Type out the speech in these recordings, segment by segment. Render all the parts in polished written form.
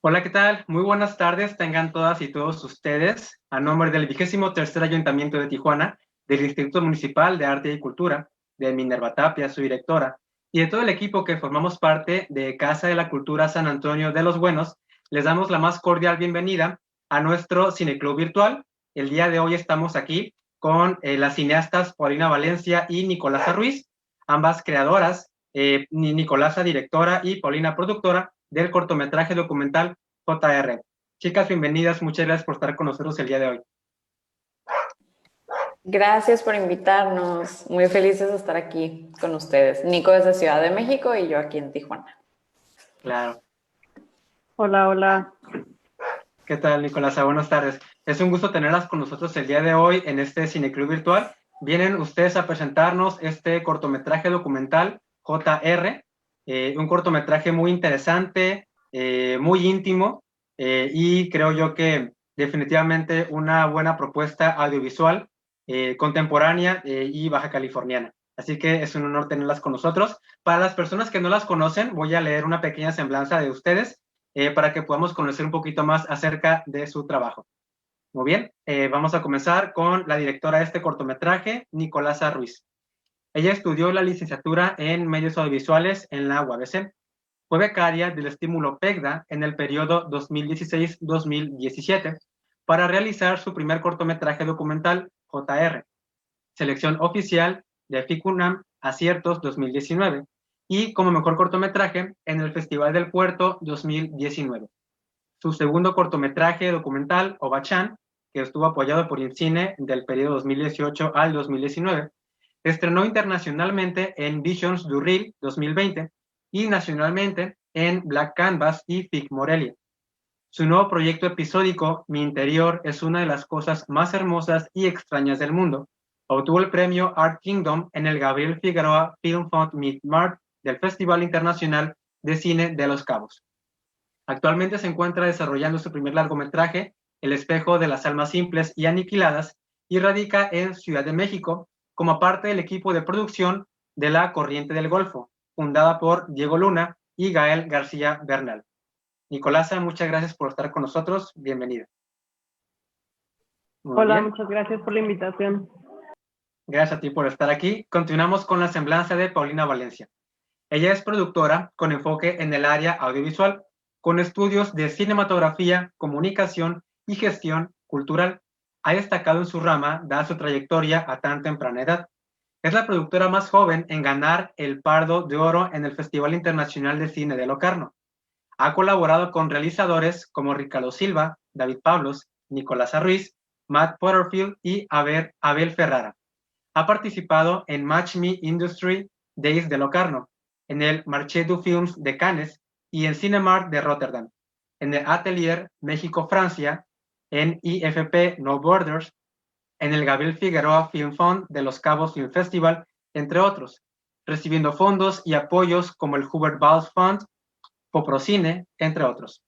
Hola, ¿qué tal? Muy buenas tardes, tengan todas y todos ustedes. A nombre del 23º Ayuntamiento de Tijuana, del Instituto Municipal de Arte y Cultura, de Minerva Tapia, su directora, y de todo el equipo que formamos parte de Casa de la Cultura San Antonio de los Buenos, les damos la más cordial bienvenida a nuestro cineclub virtual. El día de hoy estamos aquí con las cineastas Paulina Valencia y Nicolasa Ruiz, ambas creadoras, Nicolasa directora y Paulina productora del cortometraje documental JR. Chicas, bienvenidas, muchas gracias por estar con nosotros el día de hoy. Gracias por invitarnos. Muy felices de estar aquí con ustedes. Nico desde Ciudad de México y yo aquí en Tijuana. Claro. Hola, hola. ¿Qué tal, Nicolasa? Buenas tardes. Es un gusto tenerlas con nosotros el día de hoy en este cineclub virtual. Vienen ustedes a presentarnos este cortometraje documental JR, un cortometraje muy interesante, muy íntimo, y creo yo que definitivamente una buena propuesta audiovisual contemporánea y baja californiana. Así que es un honor tenerlas con nosotros. Para las personas que no las conocen, voy a leer una pequeña semblanza de ustedes para que podamos conocer un poquito más acerca de su trabajo. Muy bien, vamos a comenzar con la directora de este cortometraje, Nicolasa Ruiz. Ella estudió la licenciatura en medios audiovisuales en la UABC. Fue becaria del estímulo PECDA en el periodo 2016-2017 para realizar su primer cortometraje documental, JR, selección oficial de FICUNAM Aciertos 2019, y como mejor cortometraje en el Festival del Puerto 2019. Su segundo cortometraje documental, Obachan, que estuvo apoyado por INCINE del periodo 2018 al 2019, estrenó internacionalmente en Visions du Reel 2020 y nacionalmente en Black Canvas y FIC Morelia. Su nuevo proyecto episódico, Mi Interior, es una de las cosas más hermosas y extrañas del mundo. Obtuvo el premio Art Kingdom en el Gabriel Figueroa Film Fund Mid-Mart del Festival Internacional de Cine de Los Cabos. Actualmente se encuentra desarrollando su primer largometraje, El espejo de las almas simples y aniquiladas, y radica en Ciudad de México como parte del equipo de producción de La Corriente del Golfo, fundada por Diego Luna y Gael García Bernal. Nicolasa, muchas gracias por estar con nosotros. Bienvenida. Muy Hola, bien. muchas gracias por la invitación. Gracias a ti por estar aquí. Continuamos con la semblanza de Paulina Valencia. Ella es productora con enfoque en el área audiovisual, con estudios de cinematografía, comunicación y gestión cultural. Ha destacado en su rama, dada su trayectoria a tan temprana edad. Es la productora más joven en ganar el Pardo de Oro en el Festival Internacional de Cine de Locarno. Ha colaborado con realizadores como Ricardo Silva, David Pablos, Nicolás Ruiz, Matt Porterfield y Abel Ferrara. Ha participado en Match Me Industry Days de Locarno, en el Marché du Films de Cannes y en Cinemark de Rotterdam, en el Atelier México-Francia, en IFP No Borders, en el Gabriel Figueroa Film Fund de Los Cabos Film Festival, entre otros, recibiendo fondos y apoyos como el Hubert Bals Fund, Poprocine, entre otros.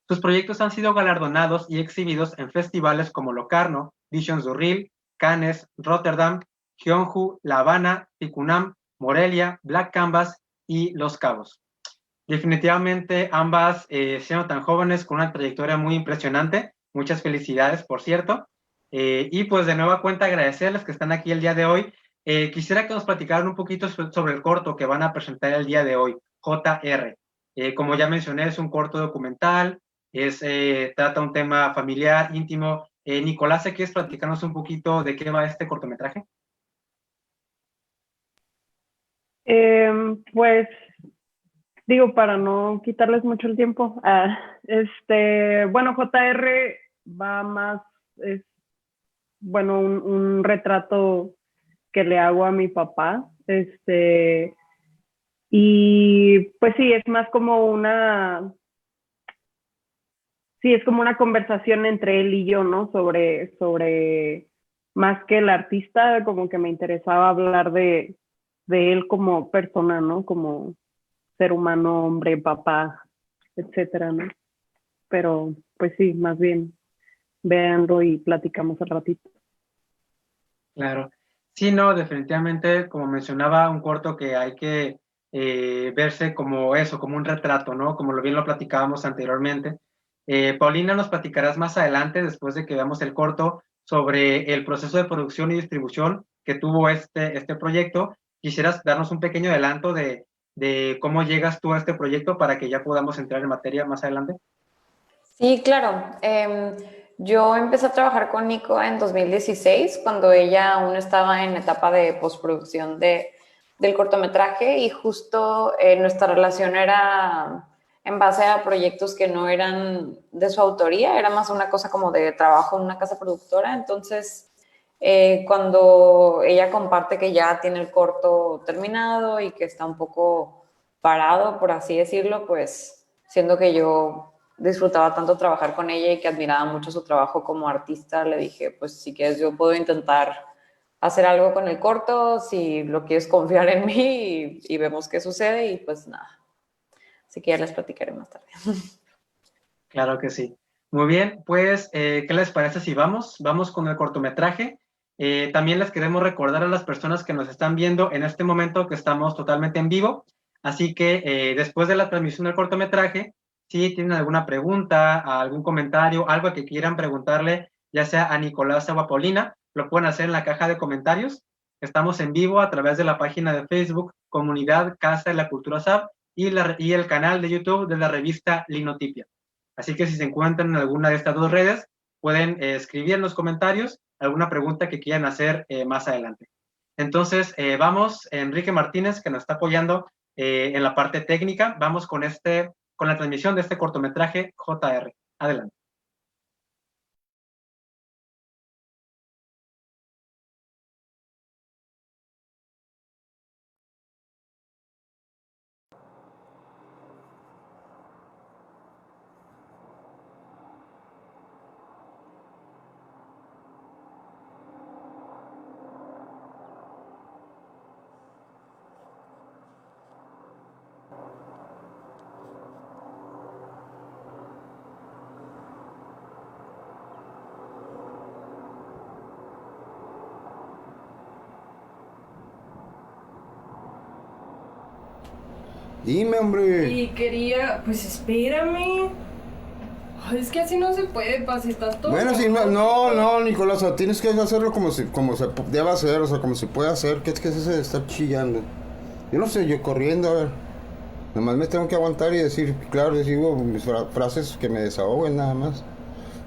Sus proyectos han sido galardonados y exhibidos en festivales como Locarno, Visions du Reel, Cannes, Rotterdam, Gyeongju, La Habana, Ticunam, Morelia, Black Canvas y Los Cabos. Definitivamente ambas siendo tan jóvenes con una trayectoria muy impresionante. Muchas felicidades, por cierto. Y pues de nueva cuenta agradecerles que están aquí el día de hoy. Quisiera que nos platicaran un poquito sobre el corto que van a presentar el día de hoy, JR. Como ya mencioné, es un corto documental, trata un tema familiar, íntimo. Nicolás, ¿quieres platicarnos un poquito de qué va este cortometraje? Pues digo, para no quitarles mucho el tiempo, bueno, JR va más, es, bueno, un retrato que le hago a mi papá, y pues sí, es más como es como una conversación entre él y yo, ¿no? Sobre más que el artista, como que me interesaba hablar de él como persona, ¿no? Como ser humano, hombre, papá, etcétera, ¿no? Pero, pues sí, más bien, véanlo y platicamos al ratito. Claro. Sí, no, definitivamente, como mencionaba, un corto que hay que verse como eso, como un retrato, ¿no? Como bien lo platicábamos anteriormente. Paulina, nos platicarás más adelante, después de que veamos el corto, sobre el proceso de producción y distribución que tuvo este proyecto. ¿Quisieras darnos un pequeño adelanto de cómo llegas tú a este proyecto para que ya podamos entrar en materia más adelante? Sí, claro. Yo empecé a trabajar con Nico en 2016, cuando ella aún estaba en etapa de postproducción del cortometraje, y justo nuestra relación era en base a proyectos que no eran de su autoría, era más una cosa como de trabajo en una casa productora. Entonces, cuando ella comparte que ya tiene el corto terminado y que está un poco parado, por así decirlo, pues siendo que yo disfrutaba tanto trabajar con ella y que admiraba mucho su trabajo como artista, le dije, pues si quieres yo puedo intentar hacer algo con el corto, si lo quieres confiar en mí, y vemos qué sucede, y pues nada. Así que ya les platicaré más tarde. Claro que sí. Muy bien, pues, ¿qué les parece si vamos con el cortometraje? También les queremos recordar a las personas que nos están viendo en este momento que estamos totalmente en vivo, así que después de la transmisión del cortometraje, si tienen alguna pregunta, algún comentario, algo que quieran preguntarle, ya sea a Nicolás o a Paulina, lo pueden hacer en la caja de comentarios. Estamos en vivo a través de la página de Facebook, Comunidad Casa de la Cultura SAB, y el canal de YouTube de la revista Linotipia. Así que si se encuentran en alguna de estas dos redes, pueden escribir en los comentarios alguna pregunta que quieran hacer más adelante. Entonces, vamos, Enrique Martínez, que nos está apoyando en la parte técnica. Vamos con la transmisión de este cortometraje JR. Adelante. Dime, hombre. Y quería, pues espérame. Ay, es que así no se puede, si estás todo. Bueno, si no, Nicolás, tienes que hacerlo como se debe hacer, o sea, como se puede hacer. ¿Qué es eso de estar chillando? Yo no sé, yo corriendo, a ver. Nomás me tengo que aguantar y decir, claro, digo mis frases que me desahoguen nada más.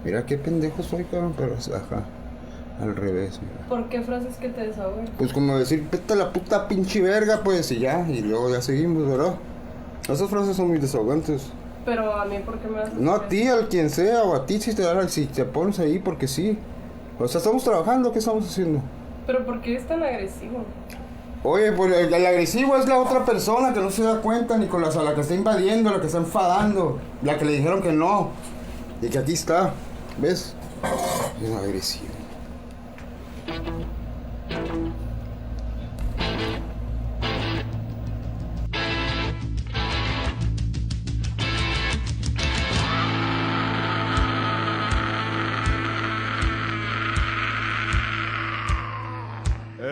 Mira qué pendejo soy, cabrón, pero ajá, al revés, mira. ¿Por qué frases que te desahogan? Pues como decir, vete a la puta pinche verga, pues, y ya, y luego ya seguimos, ¿verdad? Esas frases son muy desahogantes. Pero a mí, ¿por qué me haces? No a ti, al quien sea, o a ti si te pones ahí porque sí. O sea, estamos trabajando, ¿qué estamos haciendo? Pero ¿por qué eres tan agresivo? Oye, pues el agresivo es la otra persona que no se da cuenta, Nicolás, a la que está invadiendo, la que está enfadando, la que le dijeron que no, y que aquí está, ¿ves? Es agresivo.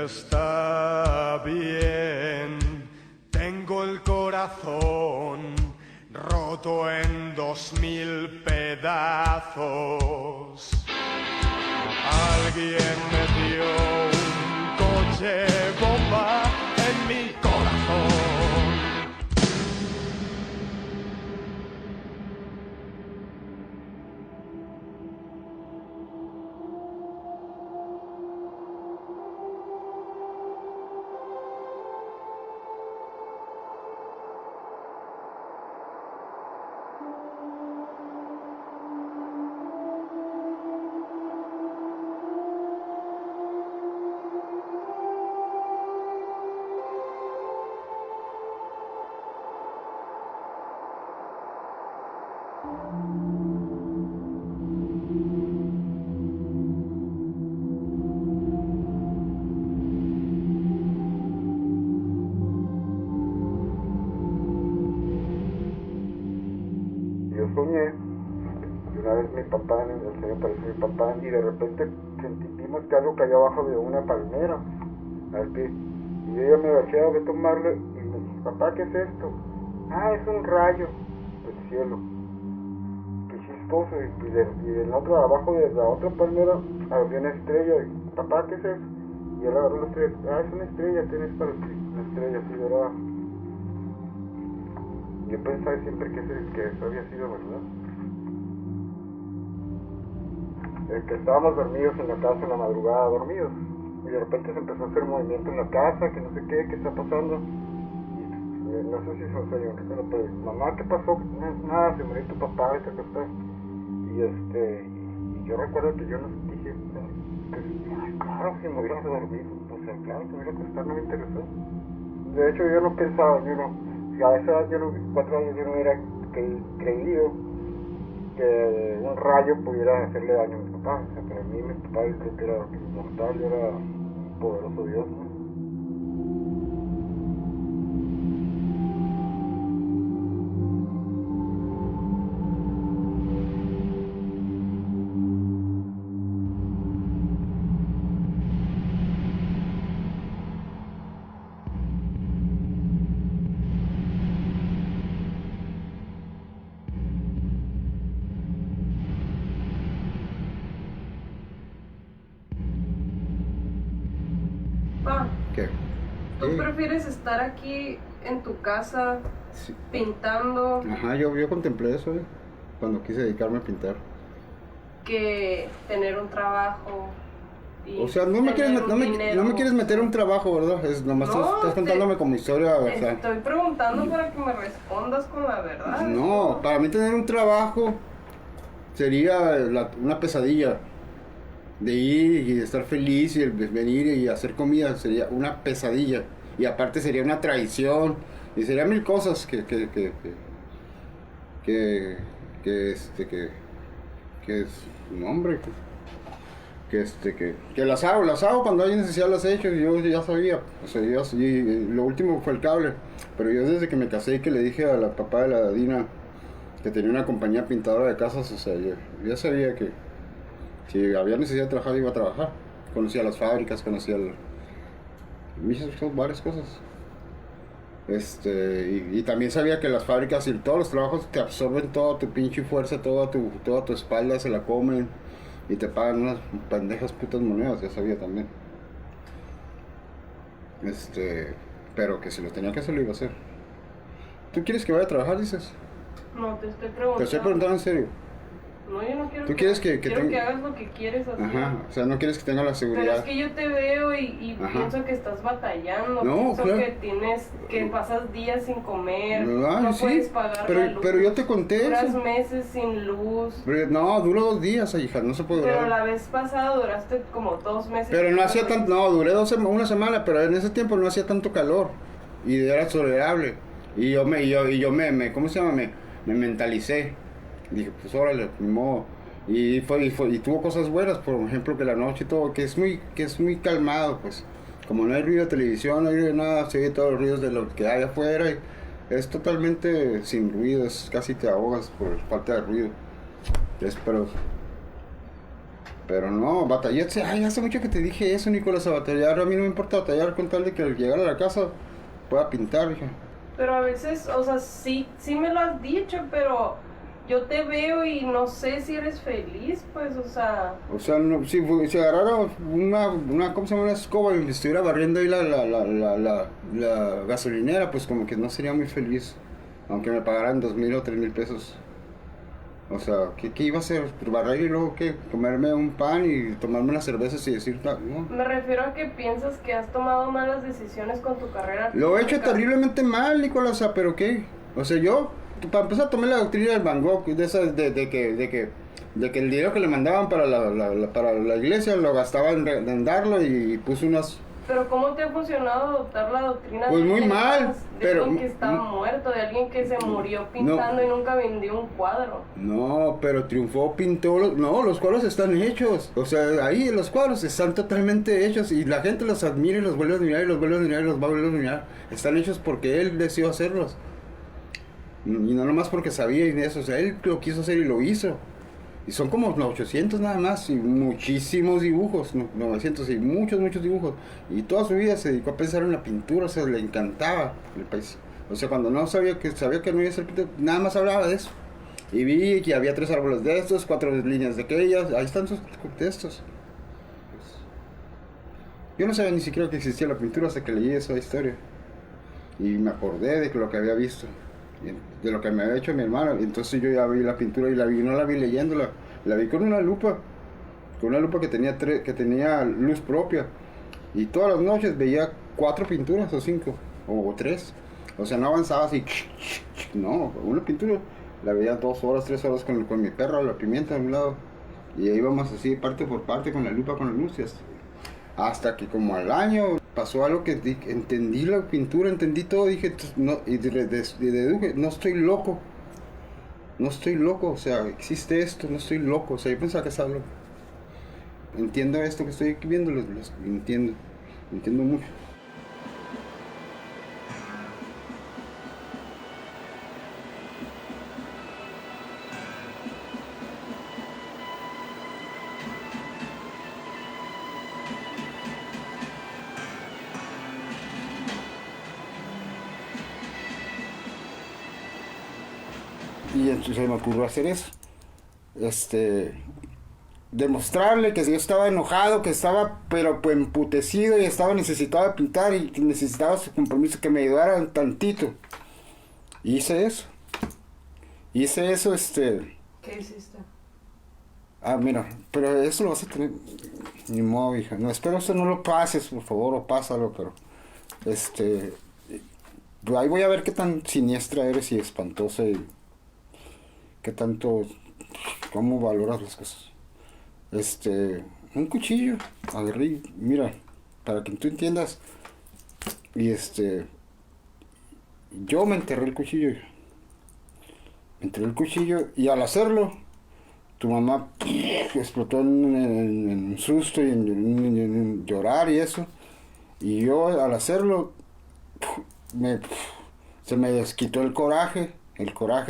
Está bien, tengo el corazón roto en 2000 pedazos. Alguien me dio un coche bomba en mi corazón. Yo soñé, y una vez mi papá, en el sueño apareció mi papá, y de repente sentimos que algo cayó abajo de una palmera, al pie, y yo ya me agaché a tomarlo, y me dice, papá, ¿qué es esto? Ah, es un rayo del cielo. Qué cosas. Y del otro, abajo de la otra palmera, había una estrella. Y, papá, ¿qué es eso? Y él agarró la estrella. Ah, es una estrella, tienes para ti. Una estrella así dorada. Yo pensaba siempre que eso había sido verdad. Que estábamos dormidos en la casa en la madrugada, dormidos. Y de repente se empezó a hacer movimiento en la casa, que no sé qué está pasando. Y no sé si es un sueño, pero mamá, ¿qué pasó? Nada, se murió tu papá, y te acostó. Y yo recuerdo que yo no dije, ay, claro, si me hubiera dormido, o sea, claro, que me hubiera acostado, no me interesó. De hecho, yo no pensaba, si a esa edad, 4 años, yo no hubiera creído que un rayo pudiera hacerle daño a mi papá. O sea, para mí mi papá yo creo que era inmortal, era un poderoso Dios, ¿no? Pa, ¿Qué? ¿tú Sí. prefieres estar aquí en tu casa Sí. pintando Ajá, yo contemplé eso, cuando quise dedicarme a pintar. que tener un trabajo? Y O sea, no me quieres meter a un trabajo, ¿verdad? Es nomás No, estás contándome como historia, o sea. Estoy preguntando para que me respondas con la verdad. No, para mí tener un trabajo sería una pesadilla. De ir y estar feliz y el venir y hacer comida sería una pesadilla. Y aparte sería una traición. Y sería mil cosas no, hombre, que las hago cuando hay necesidad, las he hecho. Y yo ya sabía, o sea, y lo último fue el cable. Pero yo desde que me casé y que le dije a la papá de la Dina que tenía una compañía pintadora de casas, o sea, yo ya sabía que si había necesidad de trabajar, iba a trabajar. Conocía las fábricas, conocía varias cosas. Y también sabía que las fábricas y todos los trabajos te absorben toda tu pinche fuerza, toda tu espalda se la comen y te pagan unas pendejas putas monedas, ya sabía también. Pero que si lo tenía que hacer, lo iba a hacer. ¿Tú quieres que vaya a trabajar, dices? No, te estoy preguntando. Te estoy preguntando en serio. No, yo no quiero. ¿Tú quieres que quiero que hagas lo que quieres hacer. Ajá, o sea, no quieres que tenga la seguridad. Pero es que yo te veo y Ajá. pienso que estás batallando. No, pienso claro. que pasas días sin comer. Ah, no sí, puedes pagar la luz. pero yo te conté Duras eso. meses sin luz. No, duró 2 días, hija, no se puede Pero durar. la vez pasada duraste como 2 meses. Pero no hacía tanto, no, duré una semana, pero en ese tiempo no hacía tanto calor y era tolerable. Y yo me ¿cómo se llama? Me mentalicé. Dije, pues órale, ni modo. Y tuvo cosas buenas, por ejemplo, que la noche y todo, que es muy calmado, pues. Como no hay ruido de televisión, no hay ruido de nada, se oye todos los ruidos de lo que hay afuera. Y es totalmente sin ruido, casi te ahogas por falta de ruido. Pero no, batallar, ay, hace mucho que te dije eso, Nicolás, a batallar. A mí no me importa batallar con tal de que al llegar a la casa pueda pintar, hija. Pero a veces, o sea, sí me lo has dicho, pero yo te veo y no sé si eres feliz, pues, o sea... O sea, no, si agarrara ¿cómo se llama? Una escoba y me estuviera barriendo ahí la gasolinera, pues como que no sería muy feliz, aunque me pagaran 2,000 o 3,000 pesos. O sea, ¿qué iba a hacer? ¿Barrer y luego qué? ¿Comerme un pan y tomarme unas cervezas y decir, no? Me refiero a que piensas que has tomado malas decisiones con tu carrera. Lo he hecho artística. terriblemente mal, Nicolás, o sea, ¿pero qué? O sea, yo, para empezar, tomé la doctrina del Van Gogh, de que el dinero que le mandaban para la iglesia lo gastaba en darlo y puse unas... Pero ¿cómo te ha funcionado adoptar la doctrina Pues de muy alguien mal, de pero- alguien que estaba muerto, de alguien que se murió pintando y nunca vendió un cuadro? No, pero triunfó, pintó, los cuadros están hechos. O sea, ahí los cuadros están totalmente hechos y la gente los admira y los vuelve a admirar y los vuelve a admirar y los va a volver a admirar. Están hechos porque él decidió hacerlos. Y no nomás porque sabía y eso, o sea, él lo quiso hacer y lo hizo. Y son como 800 nada más y muchísimos dibujos, 900 y muchos dibujos. Y toda su vida se dedicó a pensar en la pintura, o sea, le encantaba el país. O sea, cuando no sabía que no iba a ser pintor, nada más hablaba de eso. Y vi que había 3 árboles de estos, 4 líneas de aquellas, ahí están sus de estos. Pues, yo no sabía ni siquiera que existía la pintura hasta que leí esa historia. Y me acordé de lo que había visto, de lo que me había hecho mi hermana. Entonces yo ya vi la pintura y no la vi leyéndola, la vi con una lupa que tenía luz propia. Y todas las noches veía 4 pinturas o 5 o 3. O sea, no avanzaba así. No, una pintura la veía 2 horas, 3 horas con mi perro, la pimienta a un lado. Y ahí íbamos así parte por parte con la lupa, con las luces. Hasta que como al año pasó algo que entendí la pintura, entendí todo, dije, no, y deduje, no estoy loco. No estoy loco, o sea, existe esto, no estoy loco. O sea, yo pensaba que estaba loco. Entiendo esto que estoy viendo, lo entiendo mucho. Y entonces se me ocurrió hacer eso. Demostrarle que yo estaba enojado, que estaba pero pues emputecido y estaba necesitado de pintar y necesitaba su compromiso, que me ayudaran tantito. Y hice eso. ¿Qué hiciste? Mira, pero eso lo vas a tener. Ni modo, hija. No, espero eso no lo pases, por favor, o pásalo, pero. Ahí voy a ver qué tan siniestra eres y espantosa y. Qué tanto. Cómo valoras las cosas. Un cuchillo, agarré, mira, para que tú entiendas. Y yo me enterré el cuchillo. Y al hacerlo, tu mamá explotó en susto y en llorar y eso. Y yo al hacerlo, se me desquitó el coraje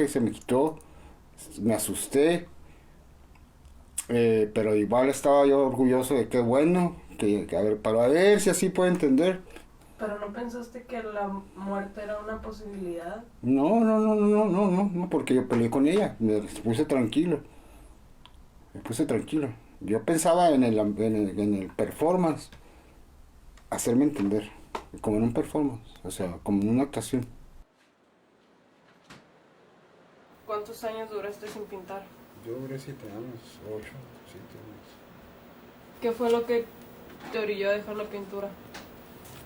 se me quitó, me asusté. Pero igual estaba yo orgulloso de qué bueno, para ver si así puedo entender. ¿Pero no pensaste que la muerte era una posibilidad? No, porque yo peleé con ella, me puse tranquilo. Yo pensaba en el performance, hacerme entender, como en un performance, o sea, como en una actuación. ¿Cuántos años duraste sin pintar? Yo duré 7 años, 8, 7 años. ¿Qué fue lo que te orilló a dejar la pintura?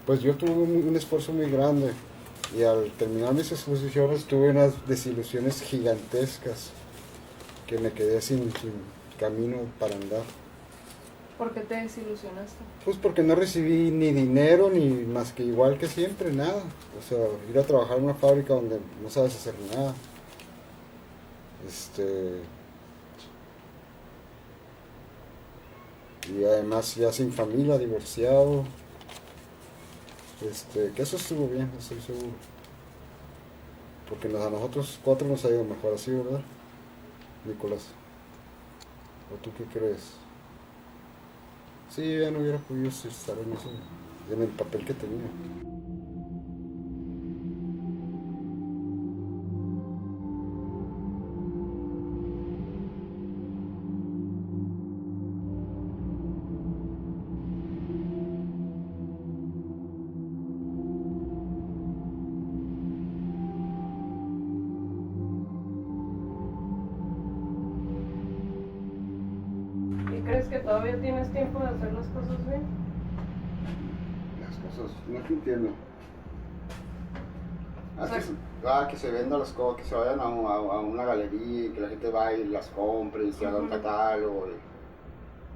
Pues yo tuve un esfuerzo muy grande y al terminar mis exposiciones tuve unas desilusiones gigantescas que me quedé sin camino para andar. ¿Por qué te desilusionaste? Pues porque no recibí ni dinero ni más que igual que siempre, nada. O sea, ir a trabajar en una fábrica donde no sabes hacer nada. Y además ya sin familia, divorciado. Que eso estuvo bien, estoy seguro. Porque a nosotros 4 nos ha ido mejor así, ¿verdad, Nicolás? ¿O tú qué crees? Sí, ya no hubiera podido estar en el papel que tenía. ¿Crees que todavía tienes tiempo de hacer las cosas bien? Las cosas, no te entiendo. Que se vendan las cosas, que se vayan a una galería y que la gente vaya y las compre y se haga un catálogo.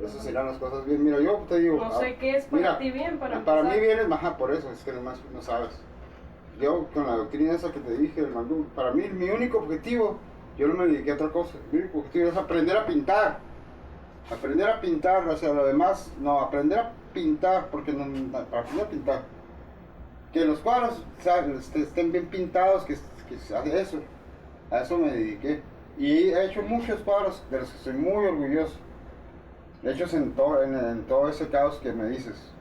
Esas serían las cosas bien. Mira, yo te digo. No sé qué es para ti bien, para mí bien es, por eso, es que nomás no sabes. Yo con la doctrina esa que te dije, para mí mi único objetivo, yo no me dediqué a otra cosa. Mi único objetivo es aprender a pintar. O sea, lo demás, no, aprender a pintar, porque para aprender a pintar, que los cuadros estén bien pintados, que eso, a eso me dediqué. Y he hecho muchos cuadros de los que estoy muy orgulloso, hechos en todo ese caos que me dices,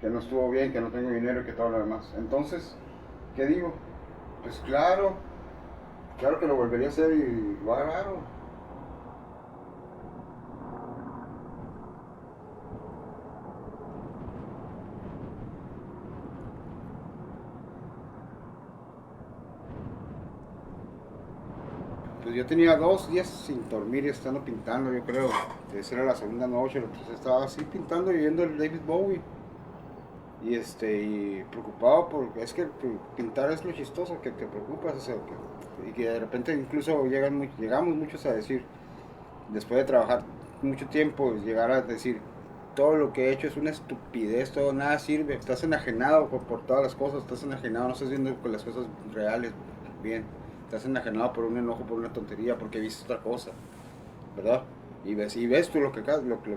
que no estuvo bien, que no tengo dinero y que todo lo demás. Entonces, ¿qué digo? Pues claro Claro que lo volvería a hacer y lo agarro. Pues yo tenía 2 días sin dormir y estando pintando, yo creo. Esa era la segunda noche, entonces estaba así pintando y viendo el David Bowie. Y preocupado porque es que pintar es lo chistoso, que te preocupas, o sea, y que de repente incluso llegamos muchos a decir, después de trabajar mucho tiempo, llegar a decir, todo lo que he hecho es una estupidez, todo nada sirve, estás enajenado por todas las cosas, estás enajenado, no estás viendo con las cosas reales bien, estás enajenado por un enojo, por una tontería, porque viste otra cosa, ¿verdad? Y ves tú lo que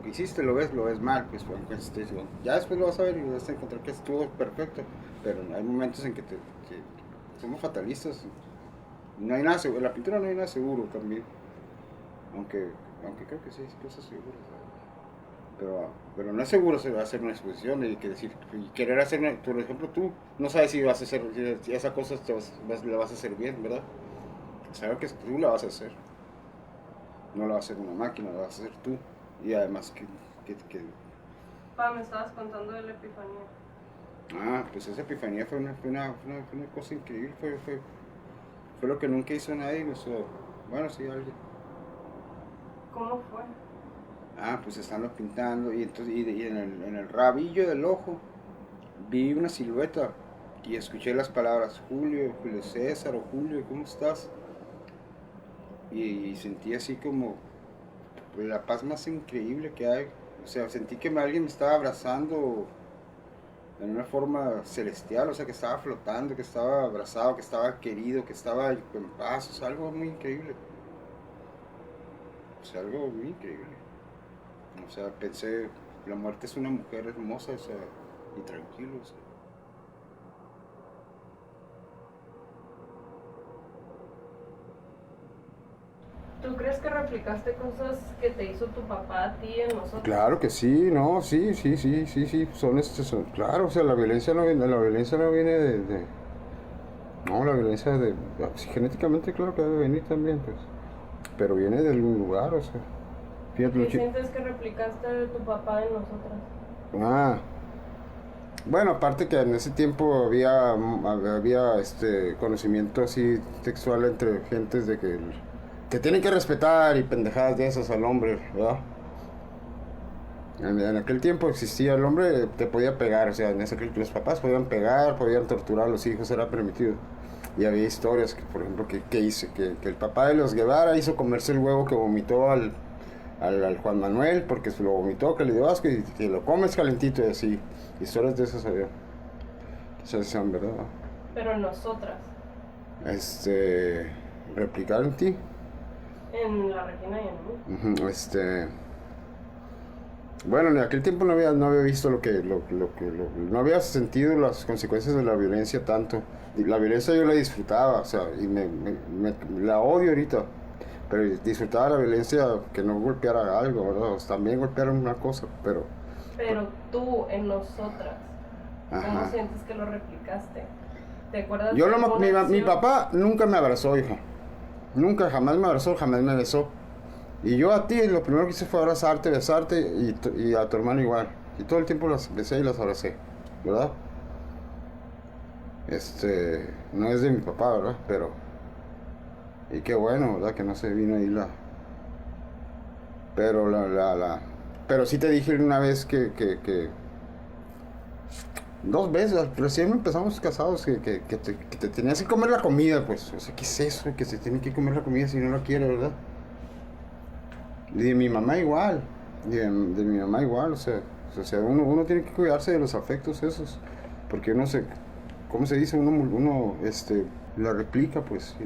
hiciste, lo ves mal, pues ya después lo vas a ver y vas a encontrar que estuvo perfecto, pero hay momentos en que somos fatalistas, no hay nada seguro, en la pintura no hay nada seguro también, aunque creo que sí, hay cosas seguras, pero no es seguro hacer una exposición y querer hacer, por ejemplo, tú no sabes si vas a hacer, si esa cosa la vas a hacer bien, ¿verdad? Sabes que tú la vas a hacer. No la va a hacer una máquina, la vas a hacer tú. Y además Me estabas contando de la epifanía. pues esa epifanía fue una cosa increíble. Fue lo que nunca hizo nadie. Bueno, sí, alguien. ¿Cómo fue? Pues estando pintando y entonces en el rabillo del ojo vi una silueta y escuché las palabras Julio César o Julio, ¿cómo estás? Y sentí así como la paz más increíble que hay. O sea, sentí que alguien me estaba abrazando en una forma celestial, o sea, que estaba flotando, que estaba abrazado, que estaba querido, que estaba en paz, o sea, algo muy increíble. O sea, algo muy increíble. O sea, pensé, la muerte es una mujer hermosa, o sea, y tranquilo, o sea. ¿Tú crees que replicaste cosas que te hizo tu papá a ti en nosotros? Claro que sí, no, sí, claro, o sea, la violencia no viene no, la violencia genéticamente claro que debe venir también, pues, pero viene de algún lugar, o sea, fíjate. ¿Qué sientes que replicaste de tu papá en nosotras? Ah, bueno, aparte que en ese tiempo había conocimiento así textual entre gentes de que tienen que respetar y pendejadas de esas al hombre, ¿verdad? En aquel tiempo existía, el hombre te podía pegar, o sea, los papás podían pegar, podían torturar a los hijos, era permitido. Y había historias, por ejemplo, que el papá de los Guevara hizo comerse el huevo que vomitó al Juan Manuel, porque se lo vomitó, que le dio asco, y que lo comes calentito, y así. Historias de esas había. Esas sean verdad. Pero en nosotras. Replicar en ti. En la Regina y en mí. Bueno, en aquel tiempo no había visto no había sentido las consecuencias de la violencia tanto. Y la violencia yo la disfrutaba, o sea, y la odio ahorita, pero disfrutaba la violencia que no golpeara algo, ¿verdad? O sea, también golpearon una cosa, pero tú en nosotras, ¿cómo ajá. sientes que lo replicaste? ¿Te acuerdas? Mi papá nunca me abrazó, hija. Nunca, jamás me abrazó, jamás me besó. Y yo a ti lo primero que hice fue abrazarte, besarte y a tu hermano igual. Y todo el tiempo las besé y las abracé, ¿verdad? No es de mi papá, ¿verdad? Pero... Y qué bueno, ¿verdad? Que no se vino ahí Pero Pero sí te dije una vez que 2 veces, recién empezamos casados, que te tenías que comer la comida, pues. O sea, ¿qué es eso? Que se tiene que comer la comida si no la quiere, ¿verdad? Y de mi mamá igual, de mi mamá igual, o sea, uno tiene que cuidarse de los afectos esos, porque uno ¿cómo se dice? Uno la replica, pues,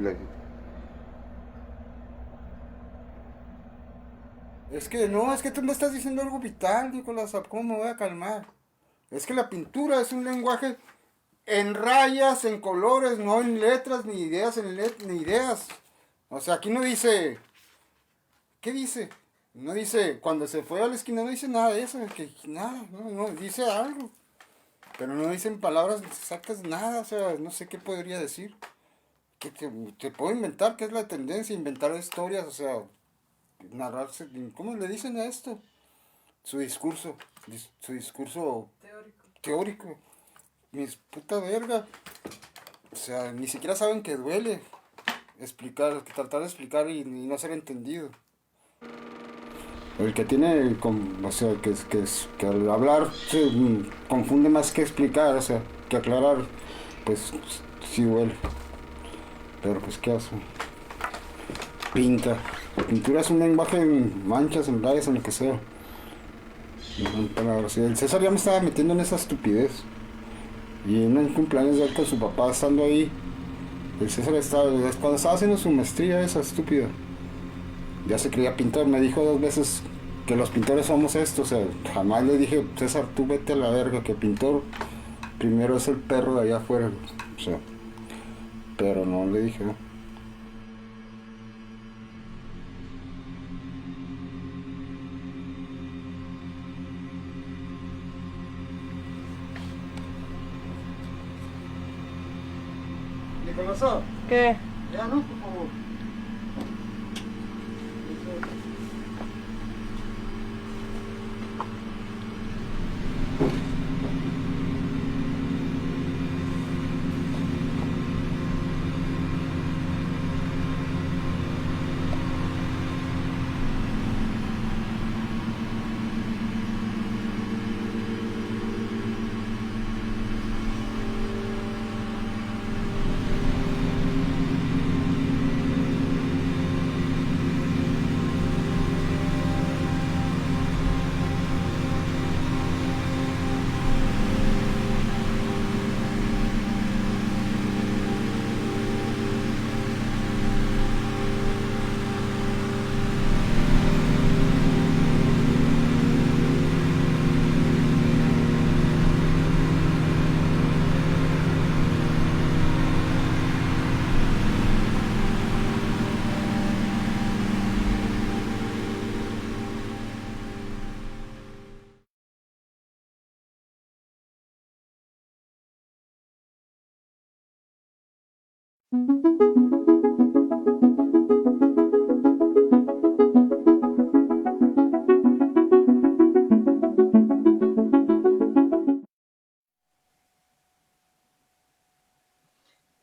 Es que tú me estás diciendo algo vital, Nicolás, ¿cómo me voy a calmar? Es que la pintura es un lenguaje en rayas, en colores, no en letras, ni ideas, ni ideas. O sea, aquí no dice... ¿Qué dice? No dice, cuando se fue a la esquina no dice nada de eso, nada, no, dice algo. Pero no dicen palabras exactas, nada, o sea, no sé qué podría decir. que te puedo inventar, que es la tendencia, inventar historias, o sea, narrarse, ¿cómo le dicen a esto? Su discurso, su discurso teórico. Mis puta verga. O sea, ni siquiera saben que duele explicar, tratar de explicar y no ser entendido. El que tiene, o sea, que al hablar se confunde más que explicar, o sea, que aclarar, pues sí duele. Pero pues, ¿qué hace? Pinta. La pintura es un lenguaje en manchas, en rayas, en lo que sea. No son palabras. Y el César ya me estaba metiendo en esa estupidez. Y en un cumpleaños de él con su papá estando ahí, el César estaba, cuando estaba haciendo su maestría esa estúpida, ya se creía pintor, me dijo 2 veces que los pintores somos estos, o sea, jamás le dije, César, tú vete a la verga, que pintor primero es el perro de allá afuera, o sea, pero no le dije, ¿no? Nicolás, ¿Qué? ya no, por favor.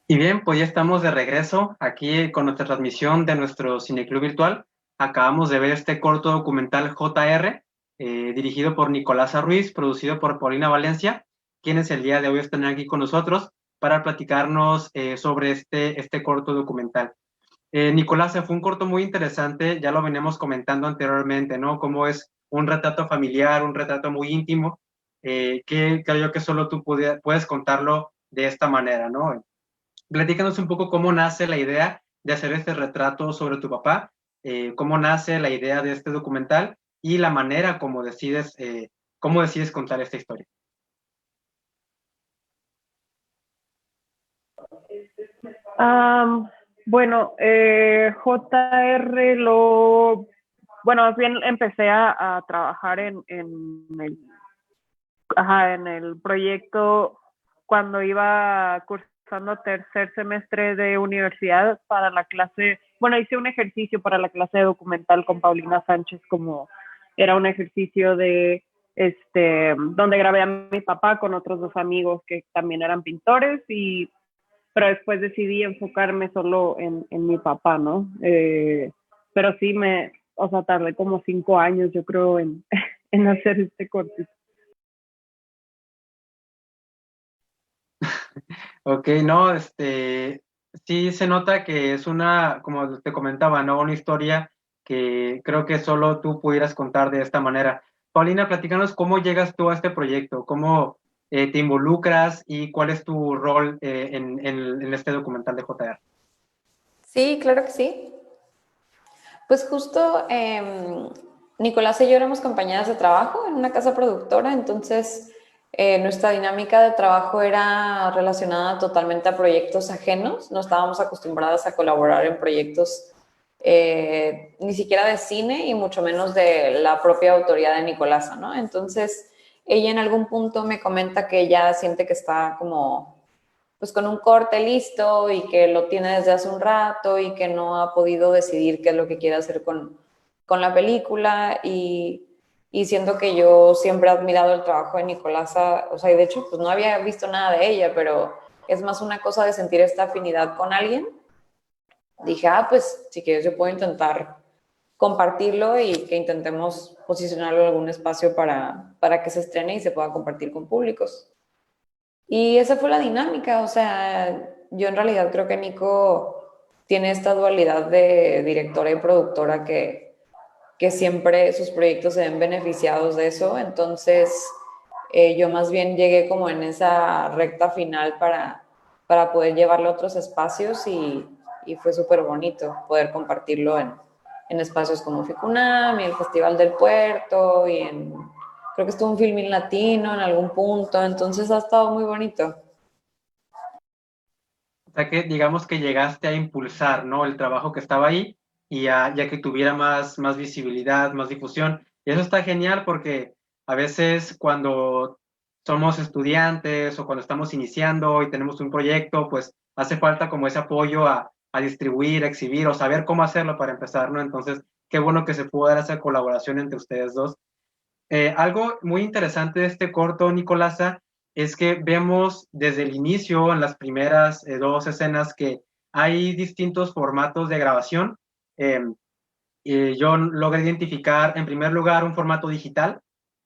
Y bien, pues ya estamos de regreso aquí con nuestra transmisión de nuestro cineclub virtual. Acabamos de ver este corto documental JR, dirigido por Nicolás Ruiz, producido por Paulina Valencia, quienes el día de hoy están aquí con nosotros para platicarnos sobre este corto documental. Nicolás, fue un corto muy interesante, ya lo veníamos comentando anteriormente, ¿no? Cómo es un retrato familiar, un retrato muy íntimo, que creo yo que solo tú puedes contarlo de esta manera, ¿no? Platícanos un poco cómo nace la idea de hacer este retrato sobre tu papá, cómo nace la idea de este documental y la manera cómo decides contar esta historia. Bueno, JR bueno, más bien empecé a trabajar en el proyecto cuando iba cursando tercer semestre de universidad para la clase, bueno, hice un ejercicio para la clase de documental con Paulina Sánchez, como era un ejercicio de donde grabé a mi papá con otros 2 amigos que también eran pintores, pero después decidí enfocarme solo en mi papá, ¿no? Pero sí o sea, tardé como 5 años, yo creo, en, en hacer este corte. Ok, no, sí se nota que es como te comentaba, ¿no? Una historia que creo que solo tú pudieras contar de esta manera. Paulina, platícanos cómo llegas tú a este proyecto, cómo te involucras y cuál es tu rol en este documental de JR. Sí, claro que sí. Pues justo Nicolás y yo éramos compañeras de trabajo en una casa productora, entonces nuestra dinámica de trabajo era relacionada totalmente a proyectos ajenos. No estábamos acostumbradas a colaborar en proyectos ni siquiera de cine y mucho menos de la propia autoría de Nicolasa, ¿no? Entonces ella en algún punto me comenta que ella siente que está como pues con un corte listo y que lo tiene desde hace un rato y que no ha podido decidir qué es lo que quiere hacer con la película y siento que yo siempre he admirado el trabajo de Nicolasa, o sea, y de hecho pues no había visto nada de ella, pero es más una cosa de sentir esta afinidad con alguien. Dije, pues si quieres yo puedo intentar compartirlo y que intentemos posicionarlo en algún espacio para que se estrene y se pueda compartir con públicos. Y esa fue la dinámica, o sea, yo en realidad creo que Nico tiene esta dualidad de directora y productora que siempre sus proyectos se ven beneficiados de eso, entonces yo más bien llegué como en esa recta final para poder llevarlo a otros espacios y fue súper bonito poder compartirlo en espacios como Ficunam y el Festival del Puerto y creo que estuvo un Filmin Latino en algún punto, entonces ha estado muy bonito. O sea que digamos que llegaste a impulsar, ¿no? El trabajo que estaba ahí y ya que tuviera más visibilidad, más difusión. Y eso está genial porque a veces cuando somos estudiantes o cuando estamos iniciando y tenemos un proyecto, pues hace falta como ese apoyo a distribuir, a exhibir o saber cómo hacerlo para empezar, ¿no? Entonces, qué bueno que se pudo dar esa colaboración entre ustedes dos. Algo muy interesante de este corto, Nicolasa, es que vemos desde el inicio, en las primeras dos escenas, que hay distintos formatos de grabación. Yo logré identificar, en primer lugar, un formato digital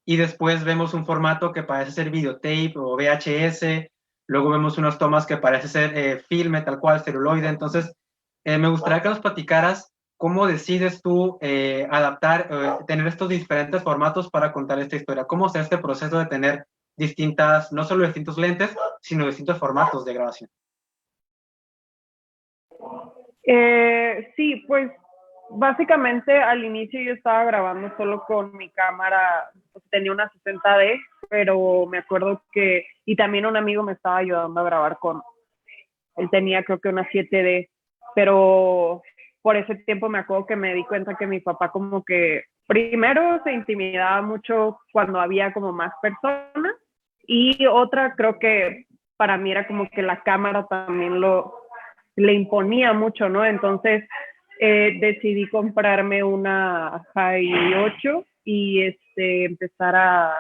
y después vemos un formato que parece ser videotape o VHS. Luego vemos unas tomas que parece ser filme, tal cual, celuloide. Entonces, me gustaría que nos platicaras cómo decides tú adaptar, tener estos diferentes formatos para contar esta historia. ¿Cómo se este proceso de tener distintas, no solo distintos lentes, sino distintos formatos de grabación? Sí, pues básicamente al inicio yo estaba grabando solo con mi cámara, tenía una 60D, pero me acuerdo que, y también un amigo me estaba ayudando a grabar él tenía creo que una 7D, pero por ese tiempo me acuerdo que me di cuenta que mi papá como que primero se intimidaba mucho cuando había como más personas y otra creo que para mí era como que la cámara también le imponía mucho, ¿no? Entonces decidí comprarme una High 8 y empezar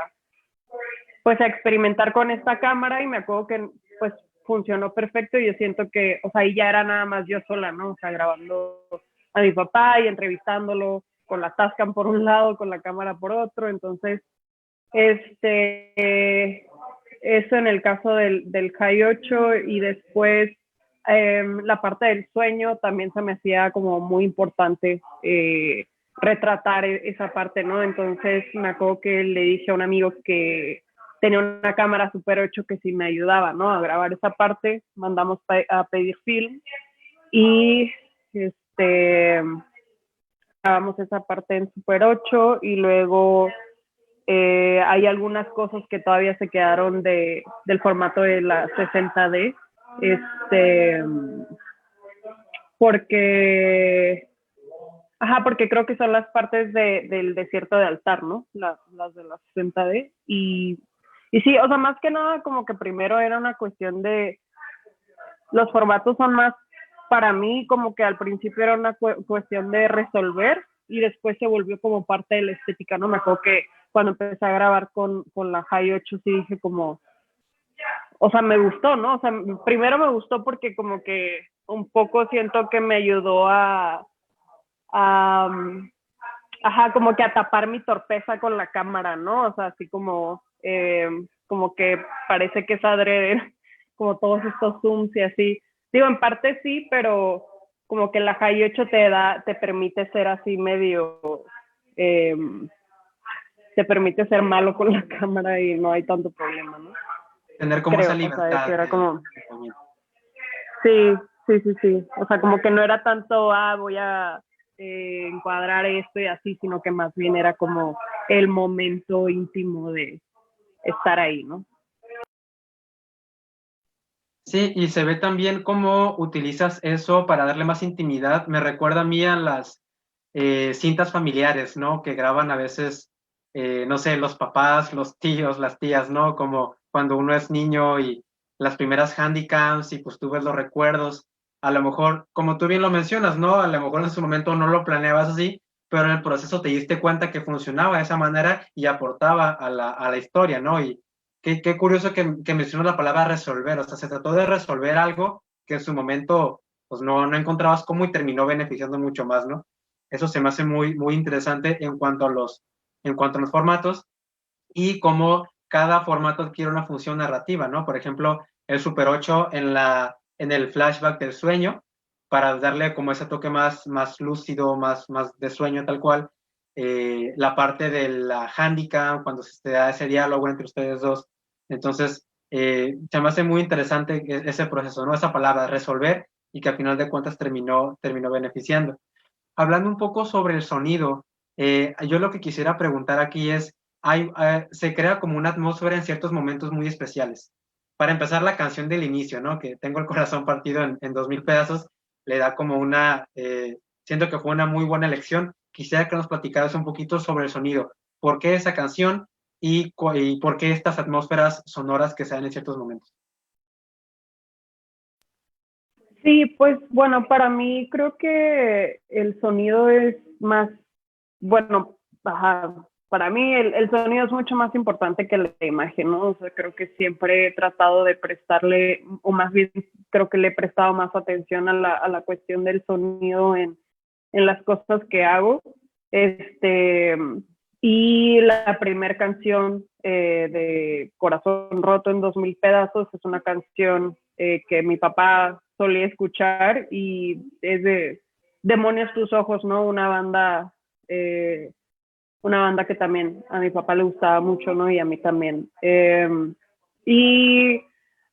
pues a experimentar con esta cámara y me acuerdo que pues funcionó perfecto y yo siento que, o sea, ahí ya era nada más yo sola, ¿no? O sea, grabando a mi papá y entrevistándolo con la Tascam por un lado, con la cámara por otro, entonces, eso en el caso del High 8 y después la parte del sueño también se me hacía como muy importante retratar esa parte, ¿no? Entonces me acuerdo que le dije a un amigo que tenía una cámara Super 8 que sí me ayudaba, ¿no? A grabar esa parte, mandamos a pedir film y grabamos esa parte en Super 8 y luego hay algunas cosas que todavía se quedaron del formato de la 60D, porque creo que son las partes del desierto de altar, ¿no? Las de la 60D y sí, o sea, más que nada como que primero era una cuestión de los formatos son más para mí como que al principio era una cuestión de resolver y después se volvió como parte de la estética, ¿no? Me acuerdo que cuando empecé a grabar con la High 8 sí dije como, o sea, me gustó, ¿no? O sea, primero me gustó porque como que un poco siento que me ayudó como que a tapar mi torpeza con la cámara, ¿no? O sea, así como que parece que es adrede, como todos estos zooms y así. Digo, en parte sí, pero como que la High 8 te permite ser así medio, te permite ser malo con la cámara y no hay tanto problema, ¿no? Tener como esa libertad. O sea, que era como... Sí. O sea, como que no era tanto, voy a encuadrar esto y así, sino que más bien era como el momento íntimo de estar ahí, ¿no? Sí, y se ve también cómo utilizas eso para darle más intimidad. Me recuerda a mí a las cintas familiares, ¿no? Que graban a veces, no sé, los papás, los tíos, las tías, ¿no? Como cuando uno es niño y las primeras handycams y pues tú ves los recuerdos, a lo mejor, como tú bien lo mencionas, ¿no? A lo mejor en su momento no lo planeabas así, pero en el proceso te diste cuenta que funcionaba de esa manera y aportaba a la historia, ¿no? Y qué curioso que mencionas la palabra resolver, o sea, se trató de resolver algo que en su momento pues no encontrabas cómo y terminó beneficiando mucho más, ¿no? Eso se me hace muy interesante en cuanto a los formatos y cómo cada formato adquiere una función narrativa, ¿no? Por ejemplo, el Super 8 en el flashback del sueño, para darle como ese toque más lúcido, más de sueño tal cual. La parte de la handicap, cuando se da ese diálogo entre ustedes dos. Entonces, se me hace muy interesante ese proceso, ¿no? Esa palabra, resolver, y que al final de cuentas terminó beneficiando. Hablando un poco sobre el sonido, yo lo que quisiera preguntar aquí es, se crea como una atmósfera en ciertos momentos muy especiales. Para empezar, la canción del inicio, ¿no? Que tengo el corazón partido en 2000 pedazos, le da como siento que fue una muy buena elección. Quisiera que nos platicaras un poquito sobre el sonido. ¿Por qué esa canción y por qué estas atmósferas sonoras que se dan en ciertos momentos? Sí, pues bueno, para mí creo que el sonido es más, bueno, ajá, para mí el sonido es mucho más importante que la imagen, ¿no? O sea, creo que siempre he tratado de prestarle, o más bien creo que le he prestado más atención a la cuestión del sonido en las cosas que hago. Y la primera canción de Corazón Roto en 2000 pedazos es una canción que mi papá solía escuchar y es de Demonios tus ojos, ¿no? Una banda que también a mi papá le gustaba mucho, ¿no? Y a mí también. Y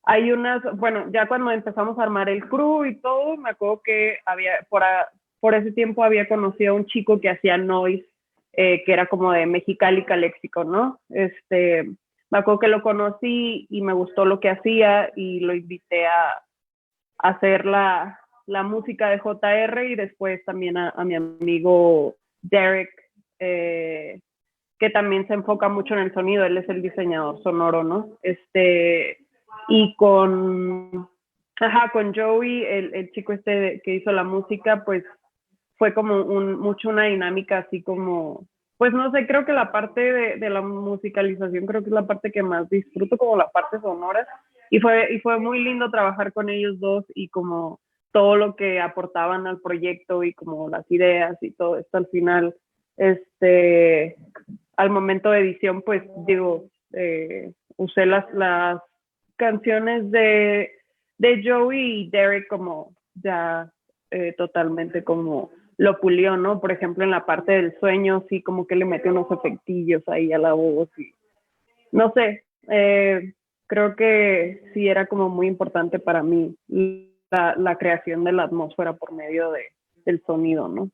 hay bueno, ya cuando empezamos a armar el crew y todo, me acuerdo que por ese tiempo había conocido a un chico que hacía noise, que era como de Mexicali, Caléxico, ¿no? Me acuerdo que lo conocí y me gustó lo que hacía y lo invité a hacer la música de JR y después también a mi amigo Derek, que también se enfoca mucho en el sonido, él es el diseñador sonoro, ¿no? Y con Joey, el chico que hizo la música, pues fue como mucho una dinámica así como, pues no sé, creo que la parte de la musicalización creo que es la parte que más disfruto, como la parte sonora, y fue muy lindo trabajar con ellos dos y como todo lo que aportaban al proyecto y como las ideas y todo esto al final, al momento de edición, pues digo, usé las canciones de Joey y Derek como ya totalmente como lo pulió, ¿no? Por ejemplo, en la parte del sueño, sí, como que le metió unos efectillos ahí a la voz y no sé, creo que sí era como muy importante para mí la creación de la atmósfera por medio del sonido, ¿no?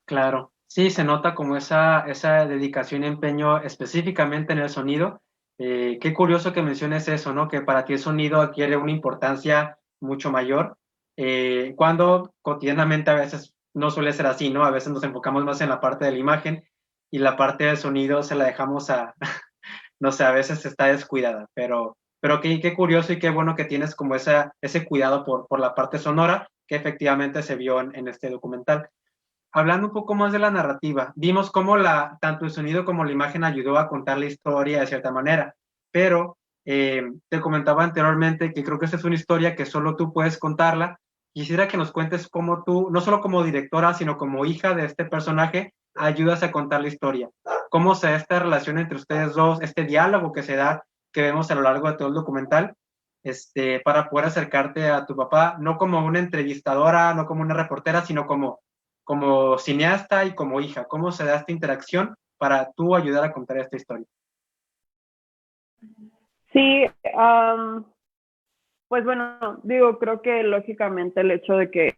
Claro, sí, se nota como esa dedicación y empeño específicamente en el sonido. Qué curioso que menciones eso, ¿no? Que para ti el sonido adquiere una importancia mucho mayor, cuando cotidianamente a veces no suele ser así, ¿no? A veces nos enfocamos más en la parte de la imagen y la parte del sonido se la dejamos no sé, a veces está descuidada, pero qué curioso y qué bueno que tienes como ese cuidado por la parte sonora que efectivamente se vio en este documental. Hablando un poco más de la narrativa, vimos cómo tanto el sonido como la imagen ayudó a contar la historia de cierta manera, pero te comentaba anteriormente que creo que esta es una historia que solo tú puedes contarla. Quisiera que nos cuentes cómo tú, no solo como directora, sino como hija de este personaje, ayudas a contar la historia. Cómo se da esta relación entre ustedes dos, este diálogo que se da, que vemos a lo largo de todo el documental, para poder acercarte a tu papá, no como una entrevistadora, no como una reportera, sino como cineasta y como hija. ¿Cómo se da esta interacción para tú ayudar a contar esta historia? Sí, pues bueno, digo, creo que lógicamente el hecho de que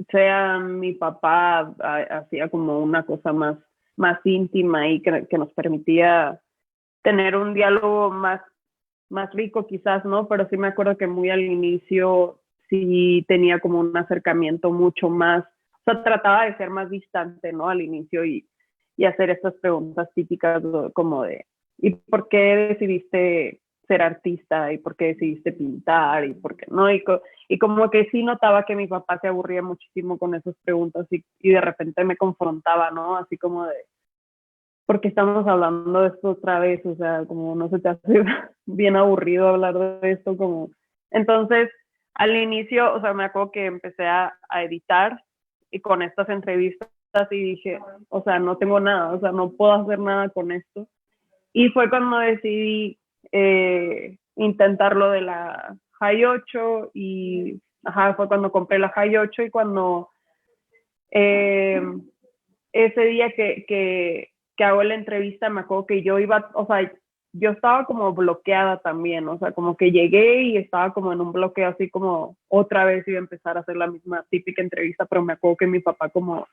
sea mi papá hacía como una cosa más íntima y que nos permitía tener un diálogo más rico quizás, ¿no? Pero sí me acuerdo que muy al inicio sí tenía como un acercamiento mucho más, o sea, trataba de ser más distante, ¿no? Al inicio y hacer estas preguntas típicas como de, ¿y por qué decidiste ser artista y por qué decidiste pintar y por qué no. Y como que sí notaba que mi papá se aburría muchísimo con esas preguntas y de repente me confrontaba, ¿no? Así como de, ¿por qué estamos hablando de esto otra vez? O sea, como no se te hace bien aburrido hablar de esto, como... Entonces, al inicio, o sea, me acuerdo que empecé a editar y con estas entrevistas y dije, o sea, no tengo nada, o sea, no puedo hacer nada con esto. Y fue cuando decidí intentar lo de la High 8 y fue cuando compré la High 8 y cuando ese día que hago la entrevista me acuerdo que yo iba, o sea, yo estaba como bloqueada también, o sea, como que llegué y estaba como en un bloqueo así como otra vez iba a empezar a hacer la misma típica entrevista, pero me acuerdo que mi papá como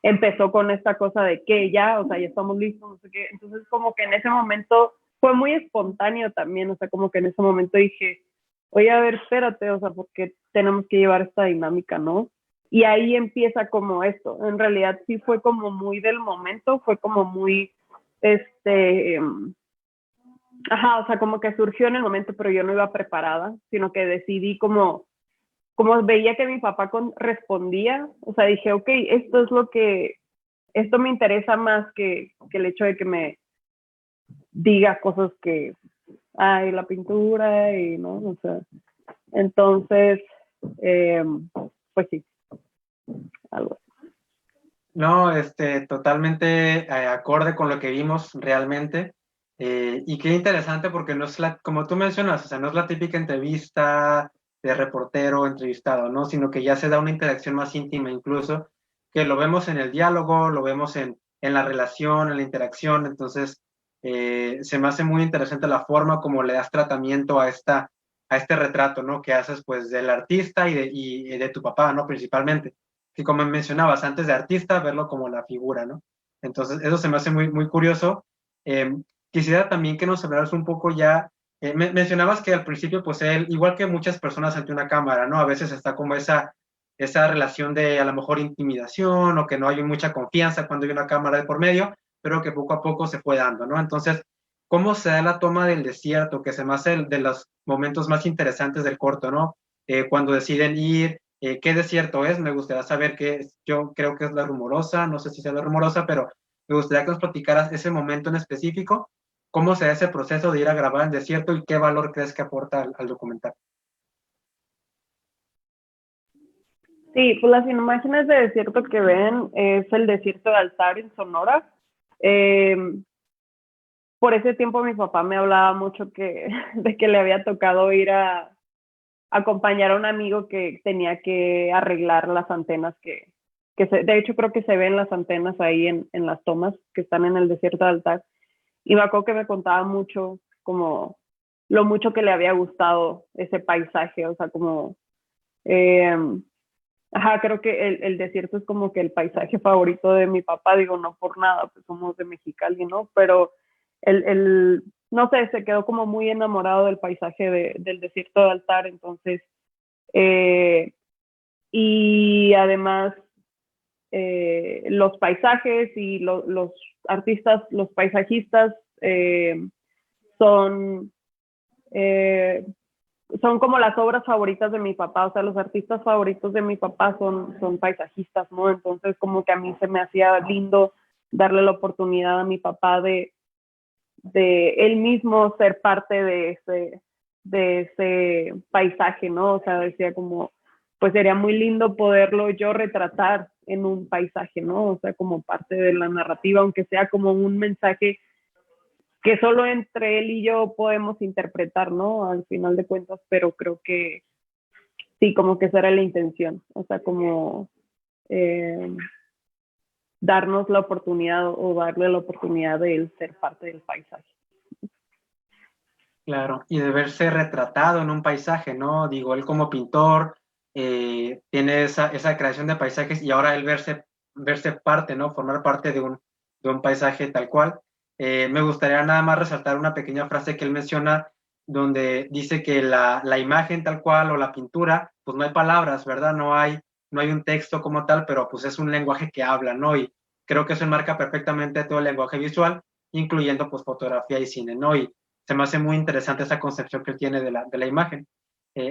empezó con esta cosa de que ya, o sea, ya estamos listos, no sé qué, entonces como que en ese momento fue muy espontáneo también, o sea, como que en ese momento dije, oye, a ver, espérate, o sea, porque tenemos que llevar esta dinámica, ¿no? Y ahí empieza como esto, en realidad sí fue como muy del momento, fue como muy, o sea, como que surgió en el momento, pero yo no iba preparada, sino que decidí como veía que mi papá respondía, o sea, dije, ok, esto me interesa más que el hecho de que me diga cosas que, ay, la pintura y, ¿no? O sea, entonces, pues sí, algo así. No, totalmente acorde con lo que vimos realmente. Y qué interesante porque no es como tú mencionas, o sea, no es la típica entrevista de reportero entrevistado, ¿no? Sino que ya se da una interacción más íntima incluso, que lo vemos en el diálogo, lo vemos en la relación, en la interacción. Entonces, se me hace muy interesante la forma como le das tratamiento a este retrato, ¿no? Que haces pues del artista y de tu papá, ¿no? Principalmente que como mencionabas, antes de artista, verlo como la figura, ¿no? Entonces, eso se me hace muy, muy curioso. Eh, Quisiera también que nos hablaras un poco ya, mencionabas que al principio, pues él, igual que muchas personas ante una cámara, ¿no? A veces está como esa relación de a lo mejor intimidación o que no hay mucha confianza cuando hay una cámara de por medio, pero que poco a poco se fue dando, ¿no? Entonces, ¿cómo se da la toma del desierto? Que se me hace de los momentos más interesantes del corto, ¿no? Cuando deciden ir, ¿qué desierto es? Me gustaría saber yo creo que es la Rumorosa, no sé si sea la Rumorosa, pero me gustaría que nos platicaras ese momento en específico, cómo se da ese proceso de ir a grabar el desierto y qué valor crees que aporta al documental. Sí, pues las imágenes de desierto que ven es el desierto de Altar en Sonora. Por ese tiempo mi papá me hablaba mucho de que le había tocado ir a acompañar a un amigo que tenía que arreglar las antenas de hecho creo que se ven las antenas ahí en las tomas que están en el desierto de Altar. Y me acuerdo que me contaba mucho como lo mucho que le había gustado ese paisaje, o sea, como creo que el desierto es como que el paisaje favorito de mi papá, digo, no por nada, pues somos de Mexicali, ¿no? Pero no sé, se quedó como muy enamorado del paisaje del desierto de Altar, entonces, y además los paisajes y los artistas, los paisajistas son como las obras favoritas de mi papá, o sea, los artistas favoritos de mi papá son paisajistas, ¿no? Entonces como que a mí se me hacía lindo darle la oportunidad a mi papá de él mismo ser parte de ese paisaje, ¿no? O sea, decía como, pues sería muy lindo poderlo yo retratar en un paisaje, ¿no? O sea, como parte de la narrativa, aunque sea como un mensaje que solo entre él y yo podemos interpretar, ¿no? Al final de cuentas, pero creo que sí, como que esa era la intención, o sea, como darnos la oportunidad o darle la oportunidad de él ser parte del paisaje. Claro, y de verse retratado en un paisaje, ¿no? Digo, él como pintor tiene esa creación de paisajes y ahora él verse parte, ¿no? Formar parte de un paisaje tal cual. Me gustaría nada más resaltar una pequeña frase que él menciona donde dice que la imagen tal cual o la pintura, pues no hay palabras, ¿verdad? No hay un texto como tal, pero pues es un lenguaje que habla, ¿no? Y creo que eso enmarca perfectamente todo el lenguaje visual, incluyendo pues fotografía y cine, ¿no? Y se me hace muy interesante esa concepción que él tiene de la imagen.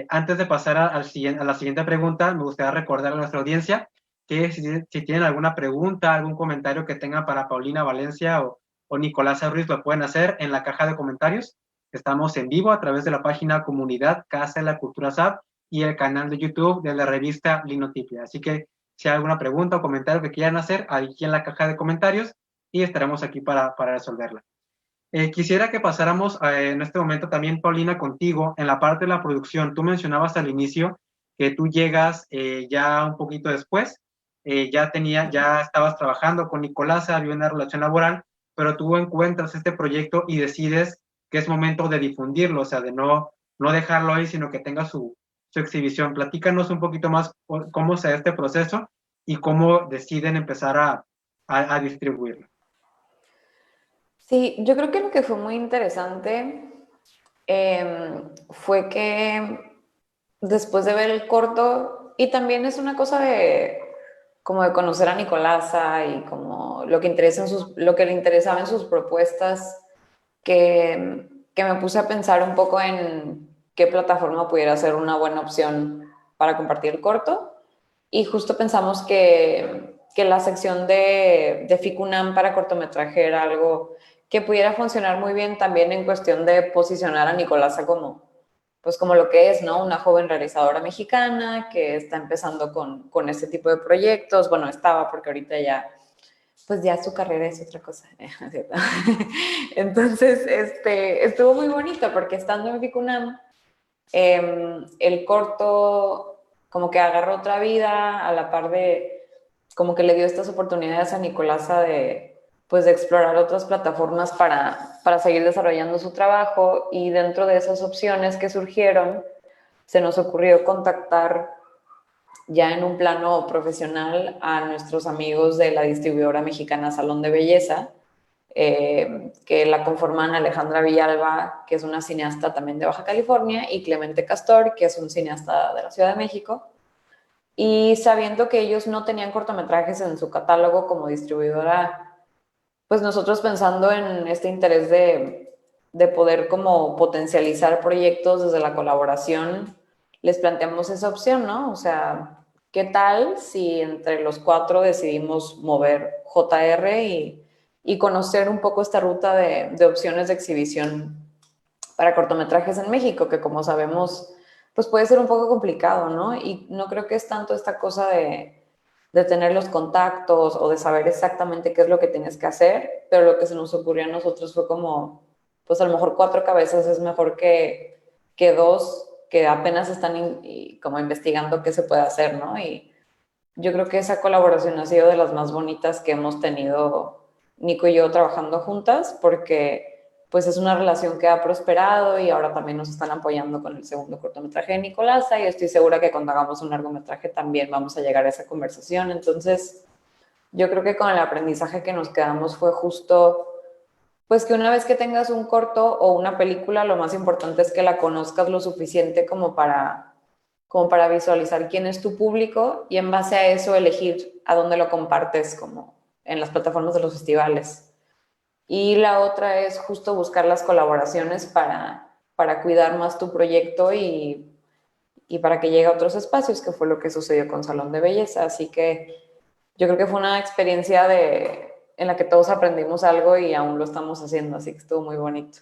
Antes de pasar a la siguiente pregunta, me gustaría recordar a nuestra audiencia que si tienen alguna pregunta, algún comentario que tengan para Paulina Valencia o Nicolás Ruiz, lo pueden hacer en la caja de comentarios. Estamos en vivo a través de la página Comunidad Casa de la Cultura SAP y el canal de YouTube de la revista Linotipia. Así que si hay alguna pregunta o comentario que quieran hacer, aquí en la caja de comentarios y estaremos aquí para resolverla. Quisiera que pasáramos en este momento también, Paulina, contigo en la parte de la producción. Tú mencionabas al inicio que tú llegas ya un poquito después, ya estabas trabajando con Nicolás, había una relación laboral, pero tú encuentras este proyecto y decides que es momento de difundirlo, o sea, de no dejarlo ahí, sino que tenga su exhibición. Platícanos un poquito más cómo se da este proceso y cómo deciden empezar a distribuirlo. Sí, yo creo que lo que fue muy interesante fue que después de ver el corto, y también es una cosa como de conocer a Nicolasa y como lo que le interesaba en sus propuestas, que me puse a pensar un poco en qué plataforma pudiera ser una buena opción para compartir el corto. Y justo pensamos que la sección de FICUNAM para cortometraje era algo que pudiera funcionar muy bien también en cuestión de posicionar a Nicolasa como lo que es, ¿no? Una joven realizadora mexicana que está empezando con este tipo de proyectos. Bueno, estaba porque ahorita pues ya su carrera es otra cosa. ¿Cierto? Entonces, estuvo muy bonito porque estando en FICUNAM, el corto como que agarró otra vida a la par de, como que le dio estas oportunidades a Nicolasa de explorar otras plataformas para seguir desarrollando su trabajo, y dentro de esas opciones que surgieron, se nos ocurrió contactar ya en un plano profesional a nuestros amigos de la distribuidora mexicana Salón de Belleza, que la conforman Alejandra Villalba, que es una cineasta también de Baja California, y Clemente Castor, que es un cineasta de la Ciudad de México. Y sabiendo que ellos no tenían cortometrajes en su catálogo como distribuidora, pues nosotros pensando en este interés de poder como potencializar proyectos desde la colaboración, les planteamos esa opción, ¿no? O sea, ¿qué tal si entre los 4 decidimos mover JR y conocer un poco esta ruta de opciones de exhibición para cortometrajes en México, que como sabemos, pues puede ser un poco complicado, ¿no? Y no creo que es tanto esta cosa de tener los contactos o de saber exactamente qué es lo que tienes que hacer, pero lo que se nos ocurrió a nosotros fue como, pues a lo mejor 4 cabezas es mejor que 2 que apenas están como investigando qué se puede hacer, ¿no? Y yo creo que esa colaboración ha sido de las más bonitas que hemos tenido Nico y yo trabajando juntas, porque pues es una relación que ha prosperado y ahora también nos están apoyando con el segundo cortometraje de Nicolasa, y estoy segura que cuando hagamos un largometraje también vamos a llegar a esa conversación. Entonces, yo creo que con el aprendizaje que nos quedamos fue justo, pues que una vez que tengas un corto o una película, lo más importante es que la conozcas lo suficiente como para visualizar quién es tu público, y en base a eso elegir a dónde lo compartes, como en las plataformas de los festivales. Y la otra es justo buscar las colaboraciones para cuidar más tu proyecto y para que llegue a otros espacios, que fue lo que sucedió con Salón de Belleza. Así que yo creo que fue una experiencia en la que todos aprendimos algo y aún lo estamos haciendo, así que estuvo muy bonito.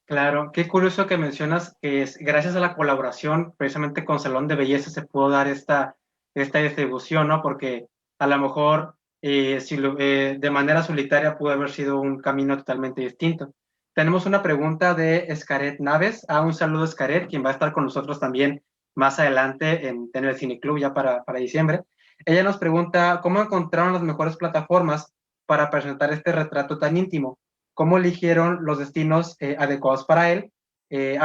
Claro, qué curioso que mencionas que es gracias a la colaboración precisamente con Salón de Belleza se pudo dar esta distribución, ¿no? Porque a lo mejor de manera solitaria pudo haber sido un camino totalmente distinto. Tenemos una pregunta de Escaret Naves. Un saludo, Escaret, quien va a estar con nosotros también más adelante en el Cineclub ya para diciembre. Ella nos pregunta, ¿cómo encontraron las mejores plataformas para presentar este retrato tan íntimo? ¿Cómo eligieron los destinos adecuados para él?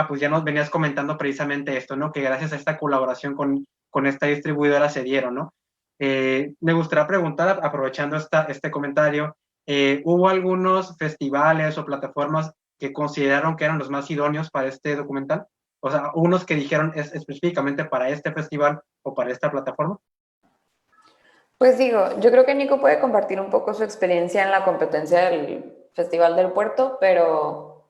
Pues ya nos venías comentando precisamente esto, ¿no? Que gracias a esta colaboración con esta distribuidora se dieron, ¿no? Me gustaría preguntar, aprovechando este comentario, ¿hubo algunos festivales o plataformas que consideraron que eran los más idóneos para este documental? O sea, unos que dijeron específicamente para este festival o para esta plataforma. Pues digo, yo creo que Nico puede compartir un poco su experiencia en la competencia del Festival del Puerto, pero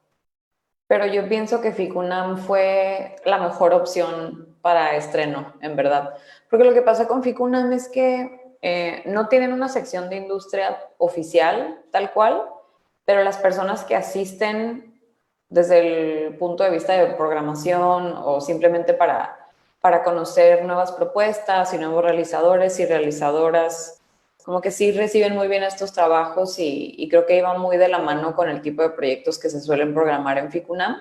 pero yo pienso que FICUNAM fue la mejor opción para estreno, en verdad. Porque lo que pasa con FICUNAM es que no tienen una sección de industria oficial, tal cual, pero las personas que asisten desde el punto de vista de programación o simplemente para conocer nuevas propuestas y nuevos realizadores y realizadoras, como que sí reciben muy bien estos trabajos y creo que iban muy de la mano con el tipo de proyectos que se suelen programar en FICUNAM.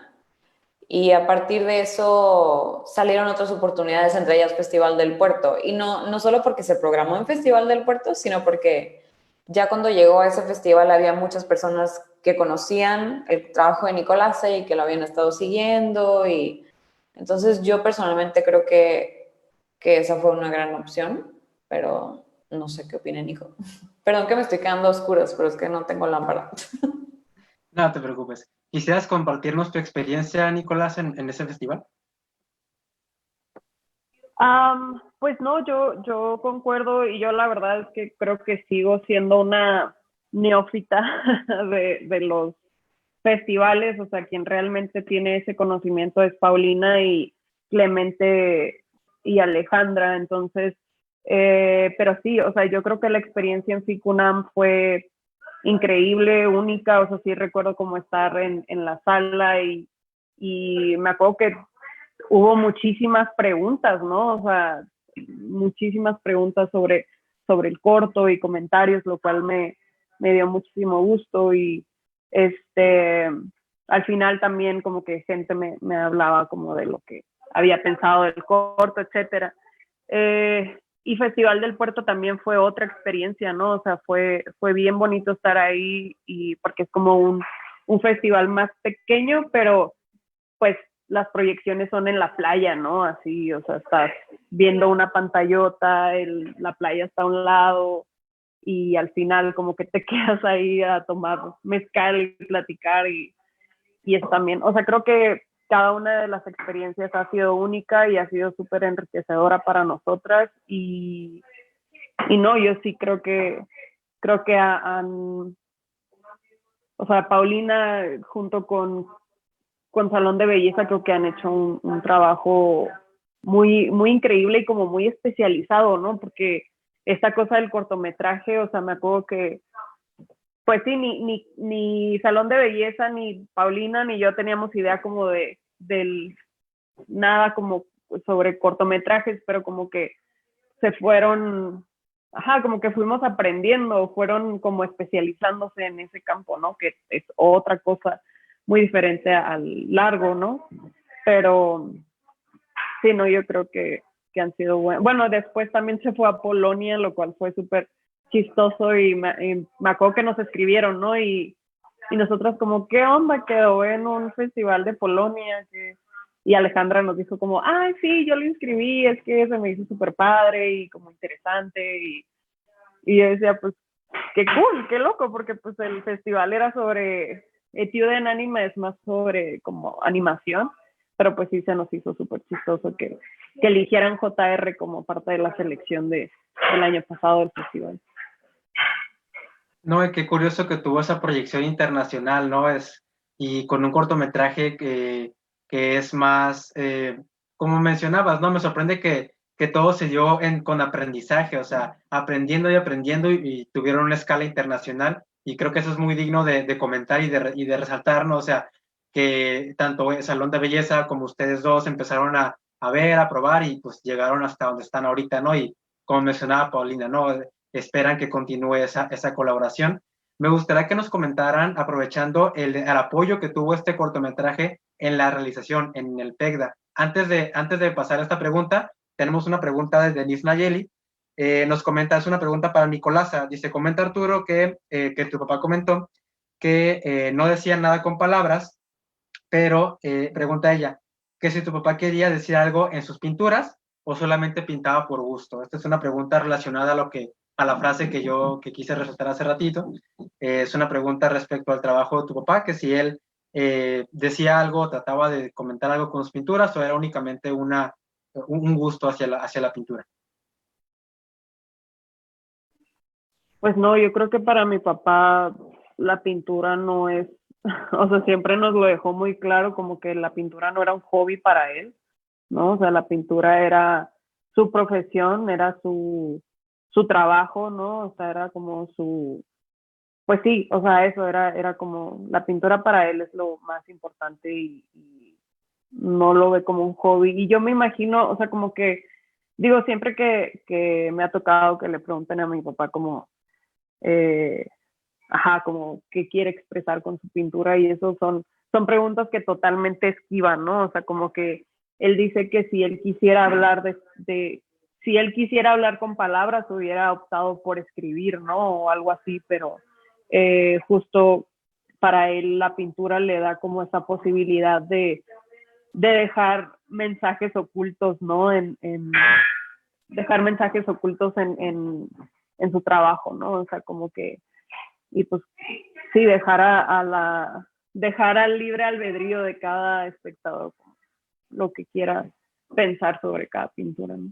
Y a partir de eso salieron otras oportunidades, entre ellas Festival del Puerto. Y no solo porque se programó en Festival del Puerto, sino porque ya cuando llegó a ese festival había muchas personas que conocían el trabajo de Nicolás y que lo habían estado siguiendo. Y entonces yo personalmente creo que esa fue una gran opción, pero no sé qué opina Nico. Perdón que me estoy quedando a oscuras, pero es que no tengo lámpara. No te preocupes. ¿Quisieras compartirnos tu experiencia, Nicolás, en ese festival? Pues no, yo concuerdo y yo la verdad es que creo que sigo siendo una neófita de los festivales, o sea, quien realmente tiene ese conocimiento es Paulina y Clemente y Alejandra, entonces, pero sí, o sea, yo creo que la experiencia en FICUNAM fue increíble, única, o sea, sí recuerdo como estar en la sala y me acuerdo que hubo muchísimas preguntas, ¿no? O sea, muchísimas preguntas sobre el corto y comentarios, lo cual me dio muchísimo gusto y al final también como que gente me hablaba como de lo que había pensado del corto, etcétera. Y Festival del Puerto también fue otra experiencia, ¿no? O sea, fue bien bonito estar ahí y porque es como un festival más pequeño, pero pues las proyecciones son en la playa, ¿no? Así, o sea, estás viendo una pantallota, la playa está a un lado y al final como que te quedas ahí a tomar mezcal y platicar y es también, o sea, creo que cada una de las experiencias ha sido única y ha sido súper enriquecedora para nosotras y no, yo sí creo que han, o sea, Paulina junto con Salón de Belleza creo que han hecho un trabajo muy increíble y como muy especializado, ¿no? Porque esta cosa del cortometraje, o sea, me acuerdo que, pues sí, ni Salón de Belleza, ni Paulina, ni yo teníamos idea como del nada como sobre cortometrajes, pero como que se fueron, ajá, como que fuimos aprendiendo, fueron como especializándose en ese campo, ¿no? Que es otra cosa muy diferente al largo, ¿no? Pero sí, no, yo creo que han sido buenos. Bueno, después también se fue a Polonia, lo cual fue súper chistoso y me acuerdo que nos escribieron, ¿no? Y nosotros como, ¿qué onda? Quedó en un festival de Polonia. Y Alejandra nos dijo como, ay, sí, yo lo inscribí, es que se me hizo súper padre y como interesante. Y yo decía, pues, qué cool, qué loco, porque pues el festival era sobre Etude en Anime, es más sobre como animación, pero pues sí se nos hizo súper chistoso que eligieran JR como parte de la selección del año pasado del festival. No, y qué curioso que tuvo esa proyección internacional, ¿no? Y con un cortometraje que es más, como mencionabas, ¿no? Me sorprende que todo se dio con aprendizaje, o sea, aprendiendo y aprendiendo y tuvieron una escala internacional. Y creo que eso es muy digno de comentar y de resaltar, ¿no? O sea, que tanto el Salón de Belleza como ustedes dos empezaron a ver, a probar y pues llegaron hasta donde están ahorita, ¿no? Y como mencionaba Paulina, ¿no? Esperan que continúe esa colaboración. Me gustaría que nos comentaran, aprovechando el apoyo que tuvo este cortometraje en la realización, en el PECDA. Antes de pasar a esta pregunta, tenemos una pregunta de Denise Nayeli. Nos comenta, es una pregunta para Nicolasa. Dice, comenta Arturo que tu papá comentó que no decía nada con palabras, pero pregunta ella, que si tu papá quería decir algo en sus pinturas o solamente pintaba por gusto. Esta es una pregunta relacionada a la frase que quise resaltar hace ratito. Es una pregunta respecto al trabajo de tu papá, que si él decía algo, trataba de comentar algo con sus pinturas o era únicamente un gusto hacia la pintura. Pues no, yo creo que para mi papá la pintura no es O sea, siempre nos lo dejó muy claro como que la pintura no era un hobby para él, ¿no? O sea, la pintura era su profesión, era su trabajo, ¿no? O sea, era como su, pues sí, o sea, eso era como, la pintura para él es lo más importante y no lo ve como un hobby. Y yo me imagino, o sea, como que, digo, siempre que me ha tocado que le pregunten a mi papá como, eh, ajá, como qué quiere expresar con su pintura y eso son preguntas que totalmente esquivan, ¿no? O sea, como que él dice que si él quisiera hablar si él quisiera hablar con palabras, hubiera optado por escribir, ¿no? O algo así, pero justo para él la pintura le da como esa posibilidad de dejar mensajes ocultos, ¿no? Dejar mensajes ocultos en su trabajo, ¿no? O sea, como que, y pues sí, dejar al libre albedrío de cada espectador lo que quiera pensar sobre cada pintura, ¿no?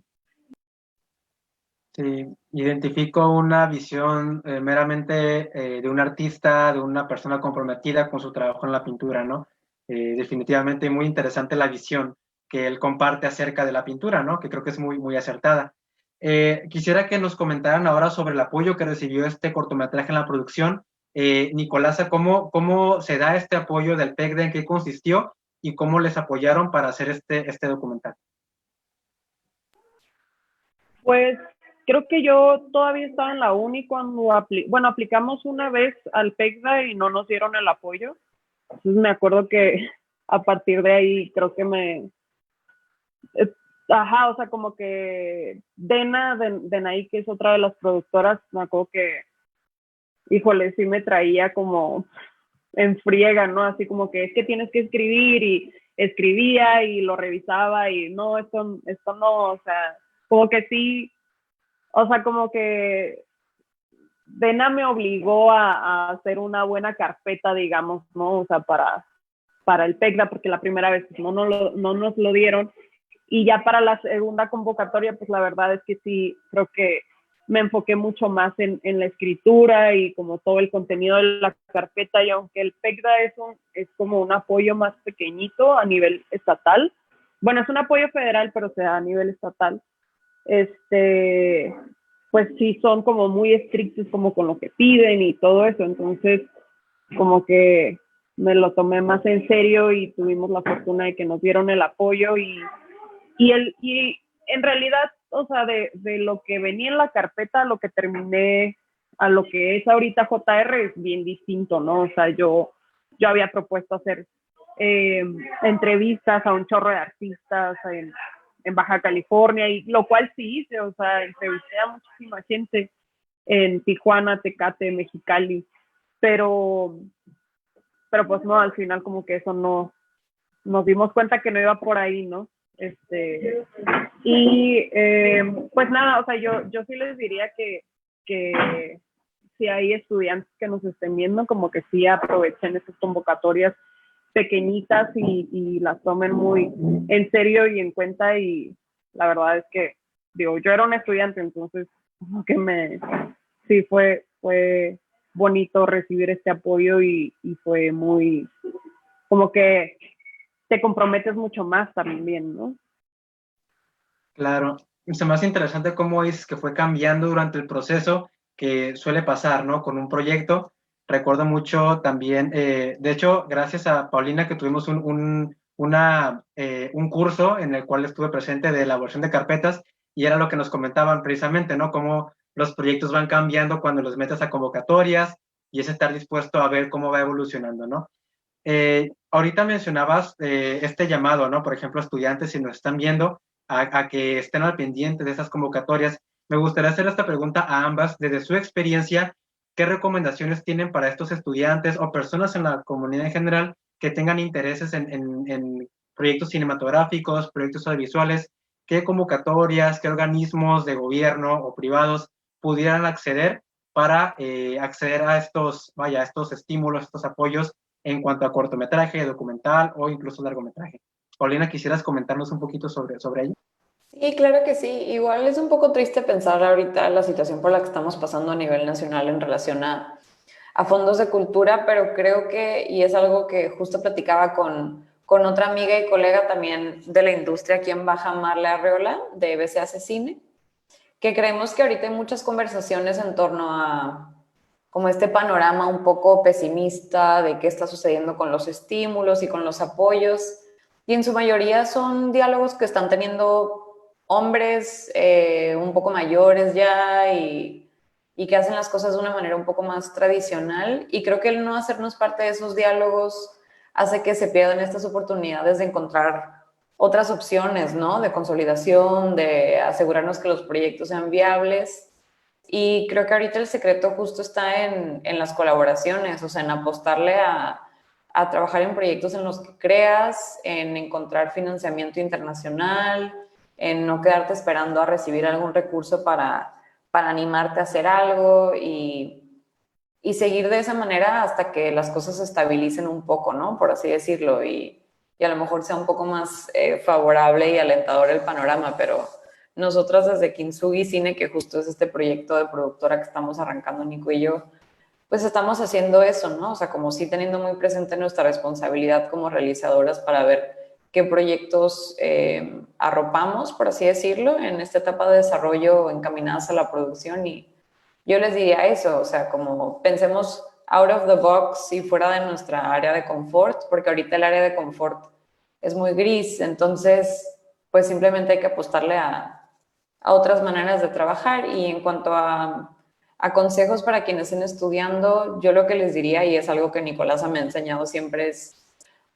Sí, identifico una visión meramente de un artista, de una persona comprometida con su trabajo en la pintura, ¿no? Definitivamente muy interesante la visión que él comparte acerca de la pintura, ¿no? Que creo que es muy, muy acertada. Quisiera que nos comentaran ahora sobre el apoyo que recibió este cortometraje en la producción. Nicolasa, ¿cómo se da este apoyo del PECDE? ¿En qué consistió? ¿Y cómo les apoyaron para hacer este documental? Pues creo que yo todavía estaba en la uni cuando aplicamos una vez al PECDA y no nos dieron el apoyo. Entonces me acuerdo que a partir de ahí creo que ajá, o sea, como que Dena Denaí, que es otra de las productoras, me acuerdo que, híjole, sí me traía como en friega, ¿no? Así como que es que tienes que escribir y escribía y lo revisaba y no, esto no, o sea, como que sí, o sea, como que Dena me obligó a hacer una buena carpeta, digamos, ¿no? O sea, para el PECDA, porque la primera vez no nos lo dieron. Y ya para la segunda convocatoria, pues la verdad es que sí, creo que me enfoqué mucho más en la escritura y como todo el contenido de la carpeta. Y aunque el PECDA es como un apoyo más pequeñito a nivel estatal, bueno, es un apoyo federal, pero se da a nivel estatal, pues sí son como muy estrictos como con lo que piden y todo eso. Entonces, como que me lo tomé más en serio y tuvimos la fortuna de que nos dieron el apoyo y en realidad, o sea, de lo que venía en la carpeta a lo que terminé, a lo que es ahorita JR es bien distinto, ¿no? O sea, yo había propuesto hacer entrevistas a un chorro de artistas en Baja California, y lo cual sí hice, o sea, entrevisté a muchísima gente en Tijuana, Tecate, Mexicali, pero pues no, al final como que eso no, nos dimos cuenta que no iba por ahí, ¿no? Y pues nada, o sea, yo sí les diría que si hay estudiantes que nos estén viendo, como que sí aprovechen esas convocatorias pequeñitas y las tomen muy en serio y en cuenta. Y la verdad es que, digo, yo era un estudiante, entonces como que sí fue bonito recibir este apoyo y fue muy, como que te comprometes mucho más también, ¿no? Claro, se me hace interesante cómo dices que fue cambiando durante el proceso, que suele pasar, ¿no? Con un proyecto. Recuerdo mucho también, de hecho, gracias a Paulina que tuvimos un curso en el cual estuve presente de elaboración de carpetas y era lo que nos comentaban precisamente, ¿no? Cómo los proyectos van cambiando cuando los metes a convocatorias y es estar dispuesto a ver cómo va evolucionando, ¿no? Ahorita mencionabas este llamado, ¿no? Por ejemplo, estudiantes, si nos están viendo, a que estén al pendiente de esas convocatorias. Me gustaría hacer esta pregunta a ambas, desde su experiencia, ¿qué recomendaciones tienen para estos estudiantes o personas en la comunidad en general que tengan intereses en proyectos cinematográficos, proyectos audiovisuales? ¿Qué convocatorias, qué organismos de gobierno o privados pudieran acceder para acceder a estos estímulos, estos apoyos en cuanto a cortometraje, documental o incluso largometraje? Paulina, ¿quisieras comentarnos un poquito sobre ello? Sí, claro que sí. Igual es un poco triste pensar ahorita la situación por la que estamos pasando a nivel nacional en relación a a fondos de cultura, pero creo que, y es algo que justo platicaba con otra amiga y colega también de la industria aquí en Baja, Marle Arreola, de BCAC Cine, que creemos que ahorita hay muchas conversaciones en torno a como este panorama un poco pesimista de qué está sucediendo con los estímulos y con los apoyos, y en su mayoría son diálogos que están teniendo hombres un poco mayores ya y que hacen las cosas de una manera un poco más tradicional, y creo que el no hacernos parte de esos diálogos hace que se pierdan estas oportunidades de encontrar otras opciones, ¿no? De consolidación, de asegurarnos que los proyectos sean viables. Y creo que ahorita el secreto justo está en las colaboraciones, o sea, en apostarle a trabajar en proyectos en los que creas, en encontrar financiamiento internacional, en no quedarte esperando a recibir algún recurso para animarte a hacer algo y seguir de esa manera hasta que las cosas se estabilicen un poco, ¿no? Por así decirlo, y a lo mejor sea un poco más favorable y alentador el panorama, pero nosotras desde Kintsugi Cine, que justo es este proyecto de productora que estamos arrancando Nico y yo, pues estamos haciendo eso, ¿no? O sea, como sí teniendo muy presente nuestra responsabilidad como realizadoras para ver qué proyectos arropamos, por así decirlo, en esta etapa de desarrollo encaminadas a la producción. Y yo les diría eso, o sea, como pensemos out of the box y fuera de nuestra área de confort, porque ahorita el área de confort es muy gris, entonces pues simplemente hay que apostarle a otras maneras de trabajar. Y en cuanto a consejos para quienes estén estudiando, yo lo que les diría, y es algo que Nicolasa me ha enseñado siempre, es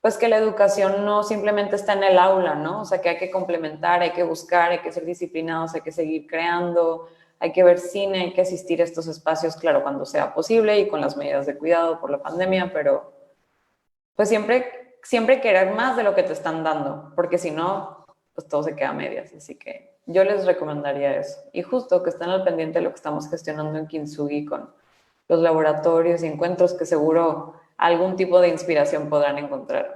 pues que la educación no simplemente está en el aula, ¿no? O sea, que hay que complementar, hay que buscar, hay que ser disciplinados, hay que seguir creando, hay que ver cine, hay que asistir a estos espacios, claro, cuando sea posible y con las medidas de cuidado por la pandemia, pero pues siempre querer más de lo que te están dando, porque si no, pues todo se queda a medias. Así que yo les recomendaría eso. Y justo que estén al pendiente de lo que estamos gestionando en Kintsugi con los laboratorios y encuentros que seguro algún tipo de inspiración podrán encontrar.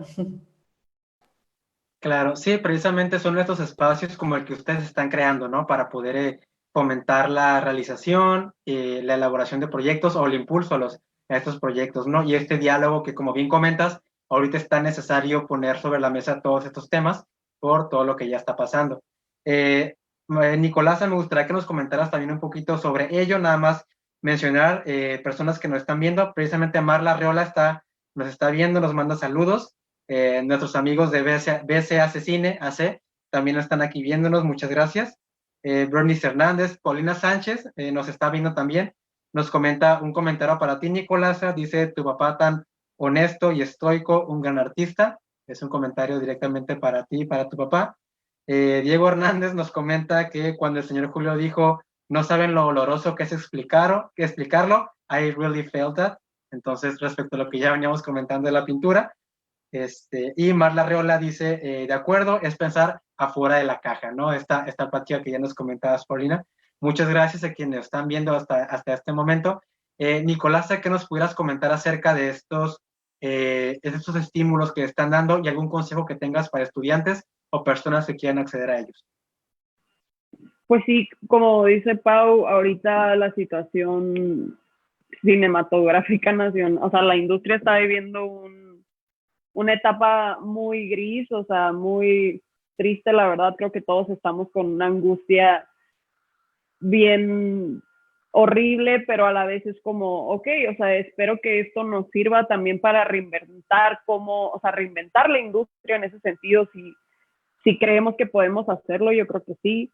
Claro, sí, precisamente son estos espacios como el que ustedes están creando, ¿no? Para poder fomentar la realización, la elaboración de proyectos o el impulso a estos proyectos, ¿no? Y este diálogo que, como bien comentas, ahorita está necesario poner sobre la mesa todos estos temas por todo lo que ya está pasando. Nicolasa, me gustaría que nos comentaras también un poquito sobre ello, nada más mencionar personas que nos están viendo, precisamente Marla Arreola nos está viendo, nos manda saludos. Nuestros amigos de BCAC Cine, AC, también están aquí viéndonos, muchas gracias. Bernice Hernández, Paulina Sánchez, nos está viendo también, nos comenta un comentario para ti, Nicolasa, dice, tu papá tan honesto y estoico, un gran artista, es un comentario directamente para ti y para tu papá. Diego Hernández nos comenta que cuando el señor Julio dijo, no saben lo oloroso que es explicarlo, I really felt that. Entonces, respecto a lo que ya veníamos comentando de la pintura, y Marla Reola dice, de acuerdo, es pensar afuera de la caja, ¿no? Esta empatía que ya nos comentabas, Paulina. Muchas gracias a quienes están viendo hasta este momento. Nicolasa, ¿qué nos pudieras comentar acerca de estos estímulos que están dando y algún consejo que tengas para estudiantes o personas que quieran acceder a ellos? Pues sí, como dice Pau, ahorita la situación cinematográfica nacional, o sea, la industria está viviendo una etapa muy gris, o sea, muy triste, la verdad. Creo que todos estamos con una angustia bien horrible, pero a la vez es como, ok, o sea, espero que esto nos sirva también para reinventar reinventar la industria en ese sentido, si creemos que podemos hacerlo, yo creo que sí.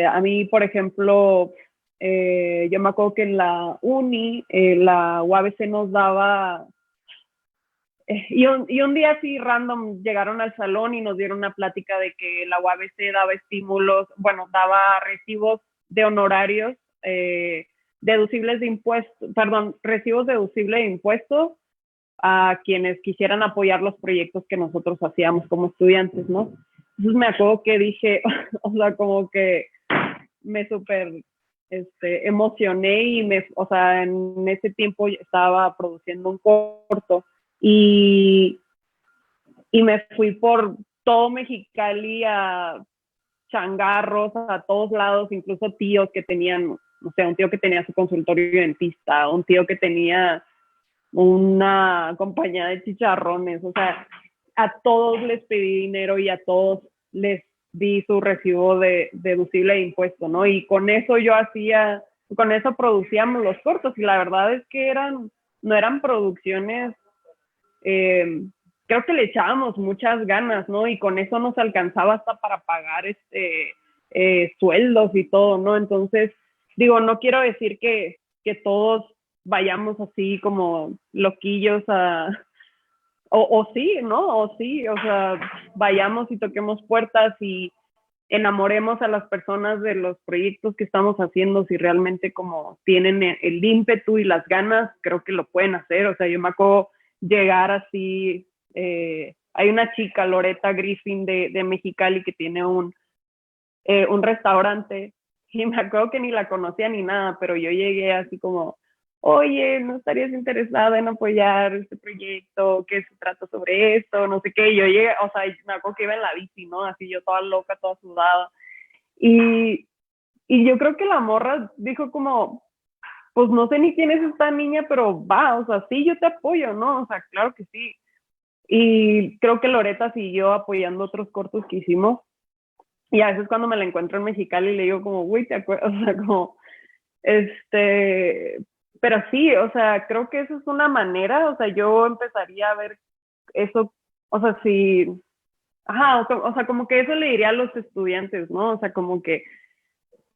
A mí, por ejemplo, yo me acuerdo que en la uni, la UABC nos daba, y un día así random llegaron al salón y nos dieron una plática de que la UABC daba estímulos, bueno, daba recibos de honorarios deducibles de impuestos, perdón, recibos deducibles de impuestos a quienes quisieran apoyar los proyectos que nosotros hacíamos como estudiantes, ¿no? Entonces me acuerdo que dije, o sea, como que me súper emocioné y o sea, en ese tiempo estaba produciendo un corto y me fui por todo Mexicali a changarros, a todos lados, incluso tíos que tenían o sea, un tío que tenía su consultorio dentista, un tío que tenía una compañía de chicharrones, o sea, a todos les pedí dinero y a todos les di su recibo deducible de impuesto, ¿no? Y con eso con eso producíamos los cortos y la verdad es que no eran producciones, creo que le echábamos muchas ganas, ¿no? Y con eso nos alcanzaba hasta para pagar sueldos y todo, ¿no? Entonces, digo, no quiero decir que todos vayamos así como loquillos o sí, ¿no? O sí, o sea, vayamos y toquemos puertas y enamoremos a las personas de los proyectos que estamos haciendo, si realmente como tienen el ímpetu y las ganas, creo que lo pueden hacer. O sea, yo me acuerdo llegar así, hay una chica, Loreta Griffin de Mexicali, que tiene un restaurante, y me acuerdo que ni la conocía ni nada, pero yo llegué así como, oye, ¿no estarías interesada en apoyar este proyecto? ¿Qué se trata sobre esto? No sé qué. Y yo llegué, o sea, me acuerdo que iba en la bici, ¿no? Así yo toda loca, toda sudada. Y yo creo que la morra dijo como, pues no sé ni quién es esta niña, pero va, o sea, sí, yo te apoyo, ¿no? O sea, claro que sí. Y creo que Loreta siguió apoyando otros cortos que hicimos. Y a veces cuando me la encuentro en Mexicali le digo como, güey, ¿te acuerdas? O sea, como, pero sí, o sea, creo que eso es una manera, o sea, yo empezaría a ver eso, o sea, sí, ajá, o sea, como que eso le diría a los estudiantes, ¿no? O sea, como que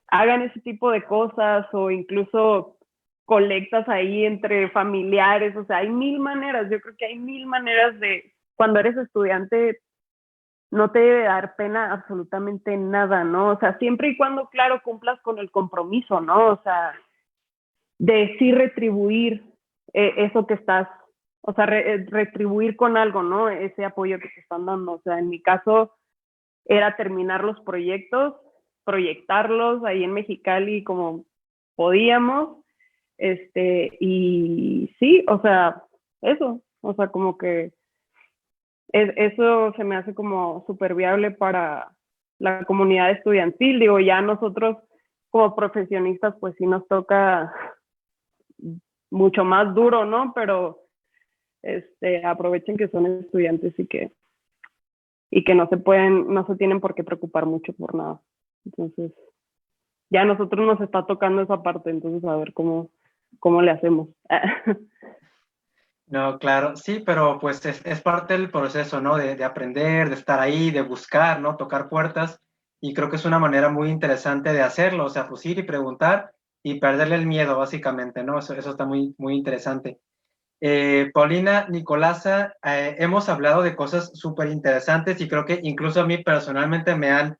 hagan ese tipo de cosas o incluso colectas ahí entre familiares, o sea, hay mil maneras, yo creo que hay mil maneras cuando eres estudiante, no te debe dar pena absolutamente nada, ¿no? O sea, siempre y cuando, claro, cumplas con el compromiso, ¿no? O sea, de sí retribuir eso que estás, o sea, retribuir con algo, ¿no? Ese apoyo que te están dando. O sea, en mi caso era terminar los proyectos, proyectarlos ahí en Mexicali como podíamos, y sí, o sea, eso, o sea, como que eso se me hace como súper viable para la comunidad estudiantil. Digo, ya nosotros como profesionistas, pues sí nos toca mucho más duro, ¿no? Pero aprovechen que son estudiantes y que no se tienen por qué preocupar mucho por nada. Entonces, ya a nosotros nos está tocando esa parte, entonces a ver cómo le hacemos. No, claro, sí, pero pues es parte del proceso, ¿no? De aprender, de estar ahí, de buscar, ¿no? Tocar puertas, y creo que es una manera muy interesante de hacerlo, o sea, pues ir y preguntar y perderle el miedo, básicamente, ¿no? Eso está muy, muy interesante. Paulina, Nicolasa, hemos hablado de cosas súper interesantes y creo que incluso a mí personalmente me han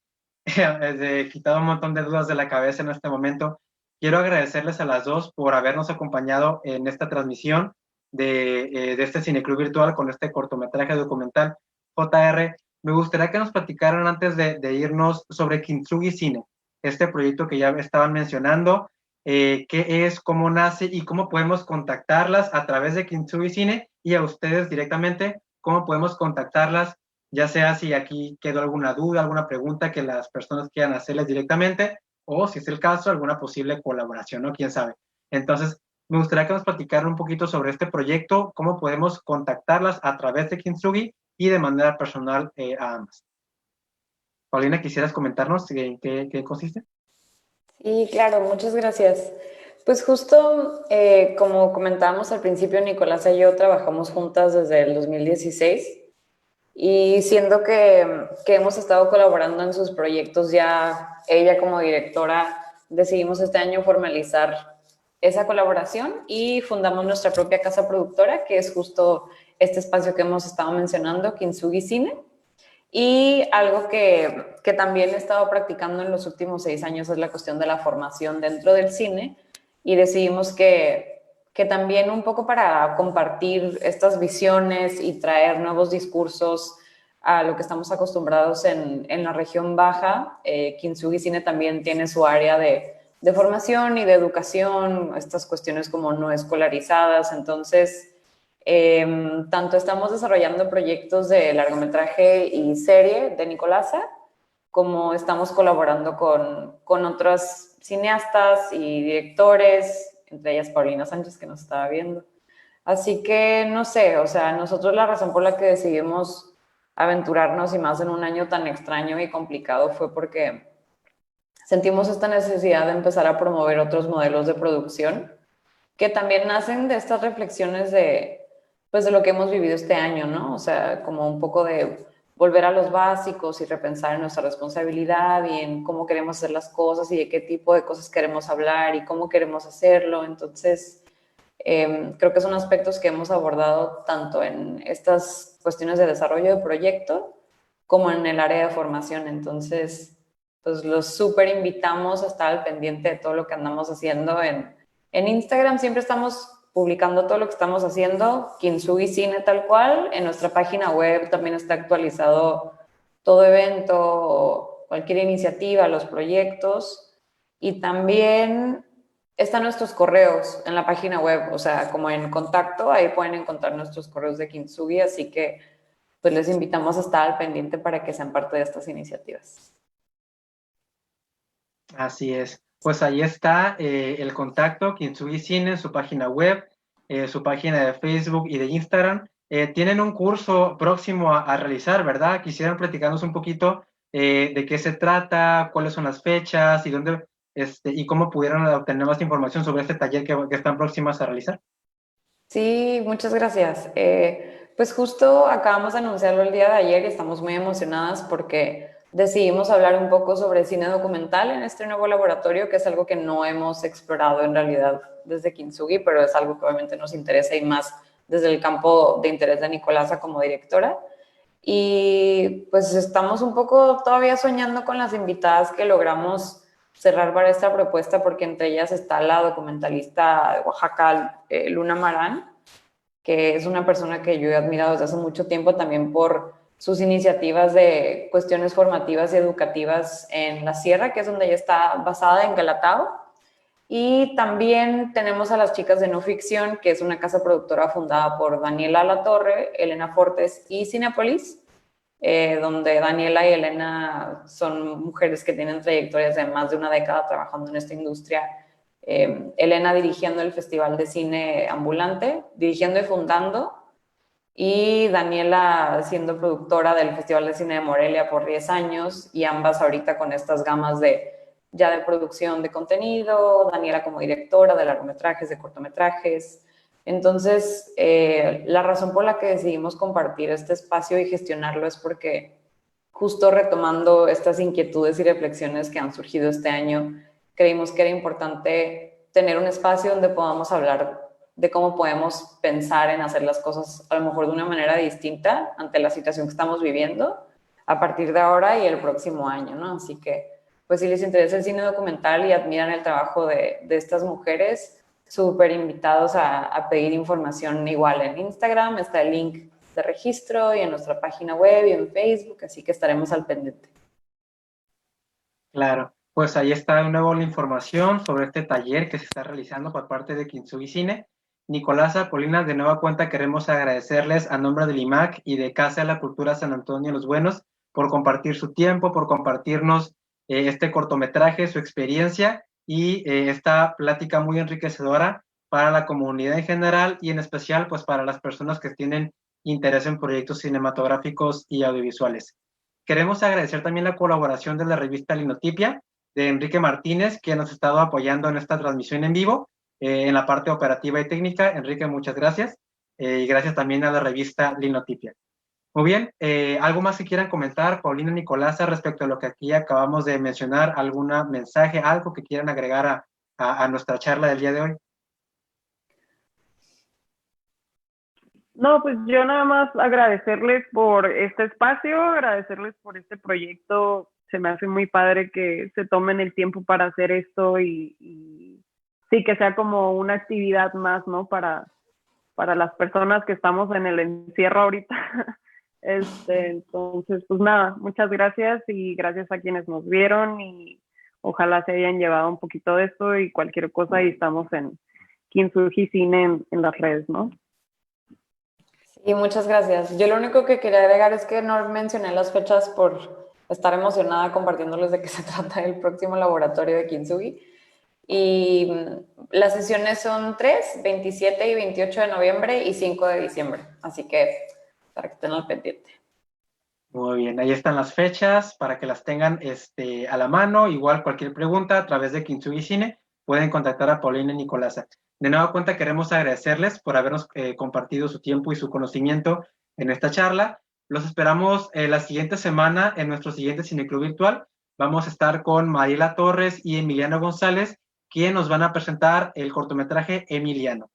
quitado un montón de dudas de la cabeza en este momento. Quiero agradecerles a las dos por habernos acompañado en esta transmisión de este cineclub virtual con este cortometraje documental. JR, me gustaría que nos platicaran antes de irnos sobre Kintsugi Cine, este proyecto que ya estaban mencionando, qué es, cómo nace y cómo podemos contactarlas a través de Kintsugi Cine, y a ustedes directamente, cómo podemos contactarlas, ya sea si aquí quedó alguna duda, alguna pregunta que las personas quieran hacerles directamente, o si es el caso, alguna posible colaboración, ¿no? ¿Quién sabe? Entonces, me gustaría que nos platicaran un poquito sobre este proyecto, cómo podemos contactarlas a través de Kintsugi y de manera personal a ambas. Paulina, ¿quisieras comentarnos en qué consiste? Sí, claro, muchas gracias. Pues justo como comentábamos al principio, Nicolás y yo trabajamos juntas desde el 2016 y siendo que hemos estado colaborando en sus proyectos ya, ella como directora, decidimos este año formalizar esa colaboración y fundamos nuestra propia casa productora, que es justo este espacio que hemos estado mencionando, Kintsugi Cine. Y algo que también he estado practicando en los últimos 6 años es la cuestión de la formación dentro del cine, y decidimos que también un poco para compartir estas visiones y traer nuevos discursos a lo que estamos acostumbrados en la región baja, Kintsugi Cine también tiene su área de formación y de educación, estas cuestiones como no escolarizadas. Entonces, tanto estamos desarrollando proyectos de largometraje y serie de Nicolasa, como estamos colaborando con otras cineastas y directores, entre ellas Paulina Sánchez, que nos estaba viendo. Así que, no sé, o sea, nosotros la razón por la que decidimos aventurarnos y más en un año tan extraño y complicado fue porque sentimos esta necesidad de empezar a promover otros modelos de producción que también nacen de estas reflexiones pues, de lo que hemos vivido este año, ¿no? O sea, como un poco de volver a los básicos y repensar en nuestra responsabilidad y en cómo queremos hacer las cosas y de qué tipo de cosas queremos hablar y cómo queremos hacerlo. Entonces, creo que son aspectos que hemos abordado tanto en estas cuestiones de desarrollo de proyecto como en el área de formación. Entonces, pues los súper invitamos a estar al pendiente de todo lo que andamos haciendo en Instagram. Siempre estamos publicando todo lo que estamos haciendo, Kintsugi Cine tal cual. En nuestra página web también está actualizado todo evento, cualquier iniciativa, los proyectos. Y también están nuestros correos en la página web, o sea, como en contacto, ahí pueden encontrar nuestros correos de Kintsugi, así que pues les invitamos a estar al pendiente para que sean parte de estas iniciativas. Así es. Pues ahí está el contacto, Kintsugi Cine, en su página web, su página de Facebook y de Instagram. Tienen un curso próximo a realizar, ¿verdad? Quisieran platicarnos un poquito de qué se trata, cuáles son las fechas y dónde y cómo pudieron obtener más información sobre este taller que están próximos a realizar. Sí, muchas gracias. Pues justo acabamos de anunciarlo el día de ayer y estamos muy emocionadas porque decidimos hablar un poco sobre cine documental en este nuevo laboratorio, que es algo que no hemos explorado en realidad desde Kintsugi, pero es algo que obviamente nos interesa y más desde el campo de interés de Nicolasa como directora. Y pues estamos un poco todavía soñando con las invitadas que logramos cerrar para esta propuesta, porque entre ellas está la documentalista de Oaxaca, Luna Marán, que es una persona que yo he admirado desde hace mucho tiempo también por sus iniciativas de cuestiones formativas y educativas en la sierra, que es donde ella está basada, en Galatao. Y también tenemos a las chicas de No Ficción, que es una casa productora fundada por Daniela Latorre, Elena Fortes y Cinépolis, donde Daniela y Elena son mujeres que tienen trayectorias de más de una década trabajando en esta industria. Elena dirigiendo el Festival de Cine Ambulante, dirigiendo y fundando, y Daniela siendo productora del Festival de Cine de Morelia por 10 años, y ambas ahorita con estas gamas ya de producción de contenido, Daniela como directora de largometrajes, de cortometrajes. Entonces, la razón por la que decidimos compartir este espacio y gestionarlo es porque justo retomando estas inquietudes y reflexiones que han surgido este año, creímos que era importante tener un espacio donde podamos hablar de cómo podemos pensar en hacer las cosas a lo mejor de una manera distinta ante la situación que estamos viviendo a partir de ahora y el próximo año, ¿no? Así que, pues si les interesa el cine documental y admiran el trabajo de estas mujeres, súper invitados a pedir información igual en Instagram, está el link de registro y en nuestra página web y en Facebook, así que estaremos al pendiente. Claro, pues ahí está de nuevo la información sobre este taller que se está realizando por parte de Kintsugi Cine. Nicolasa, Paulina, de nueva cuenta queremos agradecerles a nombre del IMAC y de Casa de la Cultura San Antonio Los Buenos por compartir su tiempo, por compartirnos este cortometraje, su experiencia y esta plática muy enriquecedora para la comunidad en general y en especial pues para las personas que tienen interés en proyectos cinematográficos y audiovisuales. Queremos agradecer también la colaboración de la revista Linotipia, de Enrique Martínez, que nos ha estado apoyando en esta transmisión en vivo, en la parte operativa y técnica. Enrique, muchas gracias. Y gracias también a la revista Linotipia. Muy bien, ¿algo más que quieran comentar, Paulina, Nicolasa, respecto a lo que aquí acabamos de mencionar? ¿Algún mensaje, algo que quieran agregar a nuestra charla del día de hoy? No, pues yo nada más agradecerles por este espacio, agradecerles por este proyecto. Se me hace muy padre que se tomen el tiempo para hacer esto y sí, que sea como una actividad más, ¿no? Para las personas que estamos en el encierro ahorita. Entonces, pues nada, muchas gracias y gracias a quienes nos vieron y ojalá se hayan llevado un poquito de esto y cualquier cosa, y estamos en Kintsugi Cine en las redes, ¿no? Sí, muchas gracias. Yo lo único que quería agregar es que no mencioné las fechas por estar emocionada compartiéndoles de qué se trata el próximo laboratorio de Kintsugi. Y las sesiones son 3, 27 y 28 de noviembre y 5 de diciembre. Así que para que estén al pendiente. Muy bien, ahí están las fechas para que las tengan a la mano. Igual cualquier pregunta a través de Kintsugi Cine pueden contactar a Paulina y Nicolasa. De nueva cuenta queremos agradecerles por habernos compartido su tiempo y su conocimiento en esta charla. Los esperamos la siguiente semana en nuestro siguiente cineclub virtual. Vamos a estar con Mariela Torres y Emiliano González, quienes nos van a presentar el cortometraje Emiliano.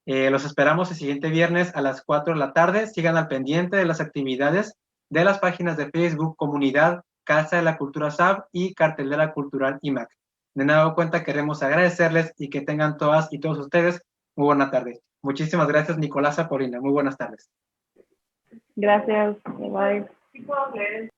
Los esperamos el siguiente viernes a las 4 de la tarde. Sigan al pendiente de las actividades de las páginas de Facebook, Comunidad, Casa de la Cultura SAB y Cartelera Cultural IMAC. De nueva cuenta queremos agradecerles y que tengan todas y todos ustedes muy buena tarde. Muchísimas gracias, Nicolasa, Paulina. Muy buenas tardes. Gracias. Bye. Sí puedo leer.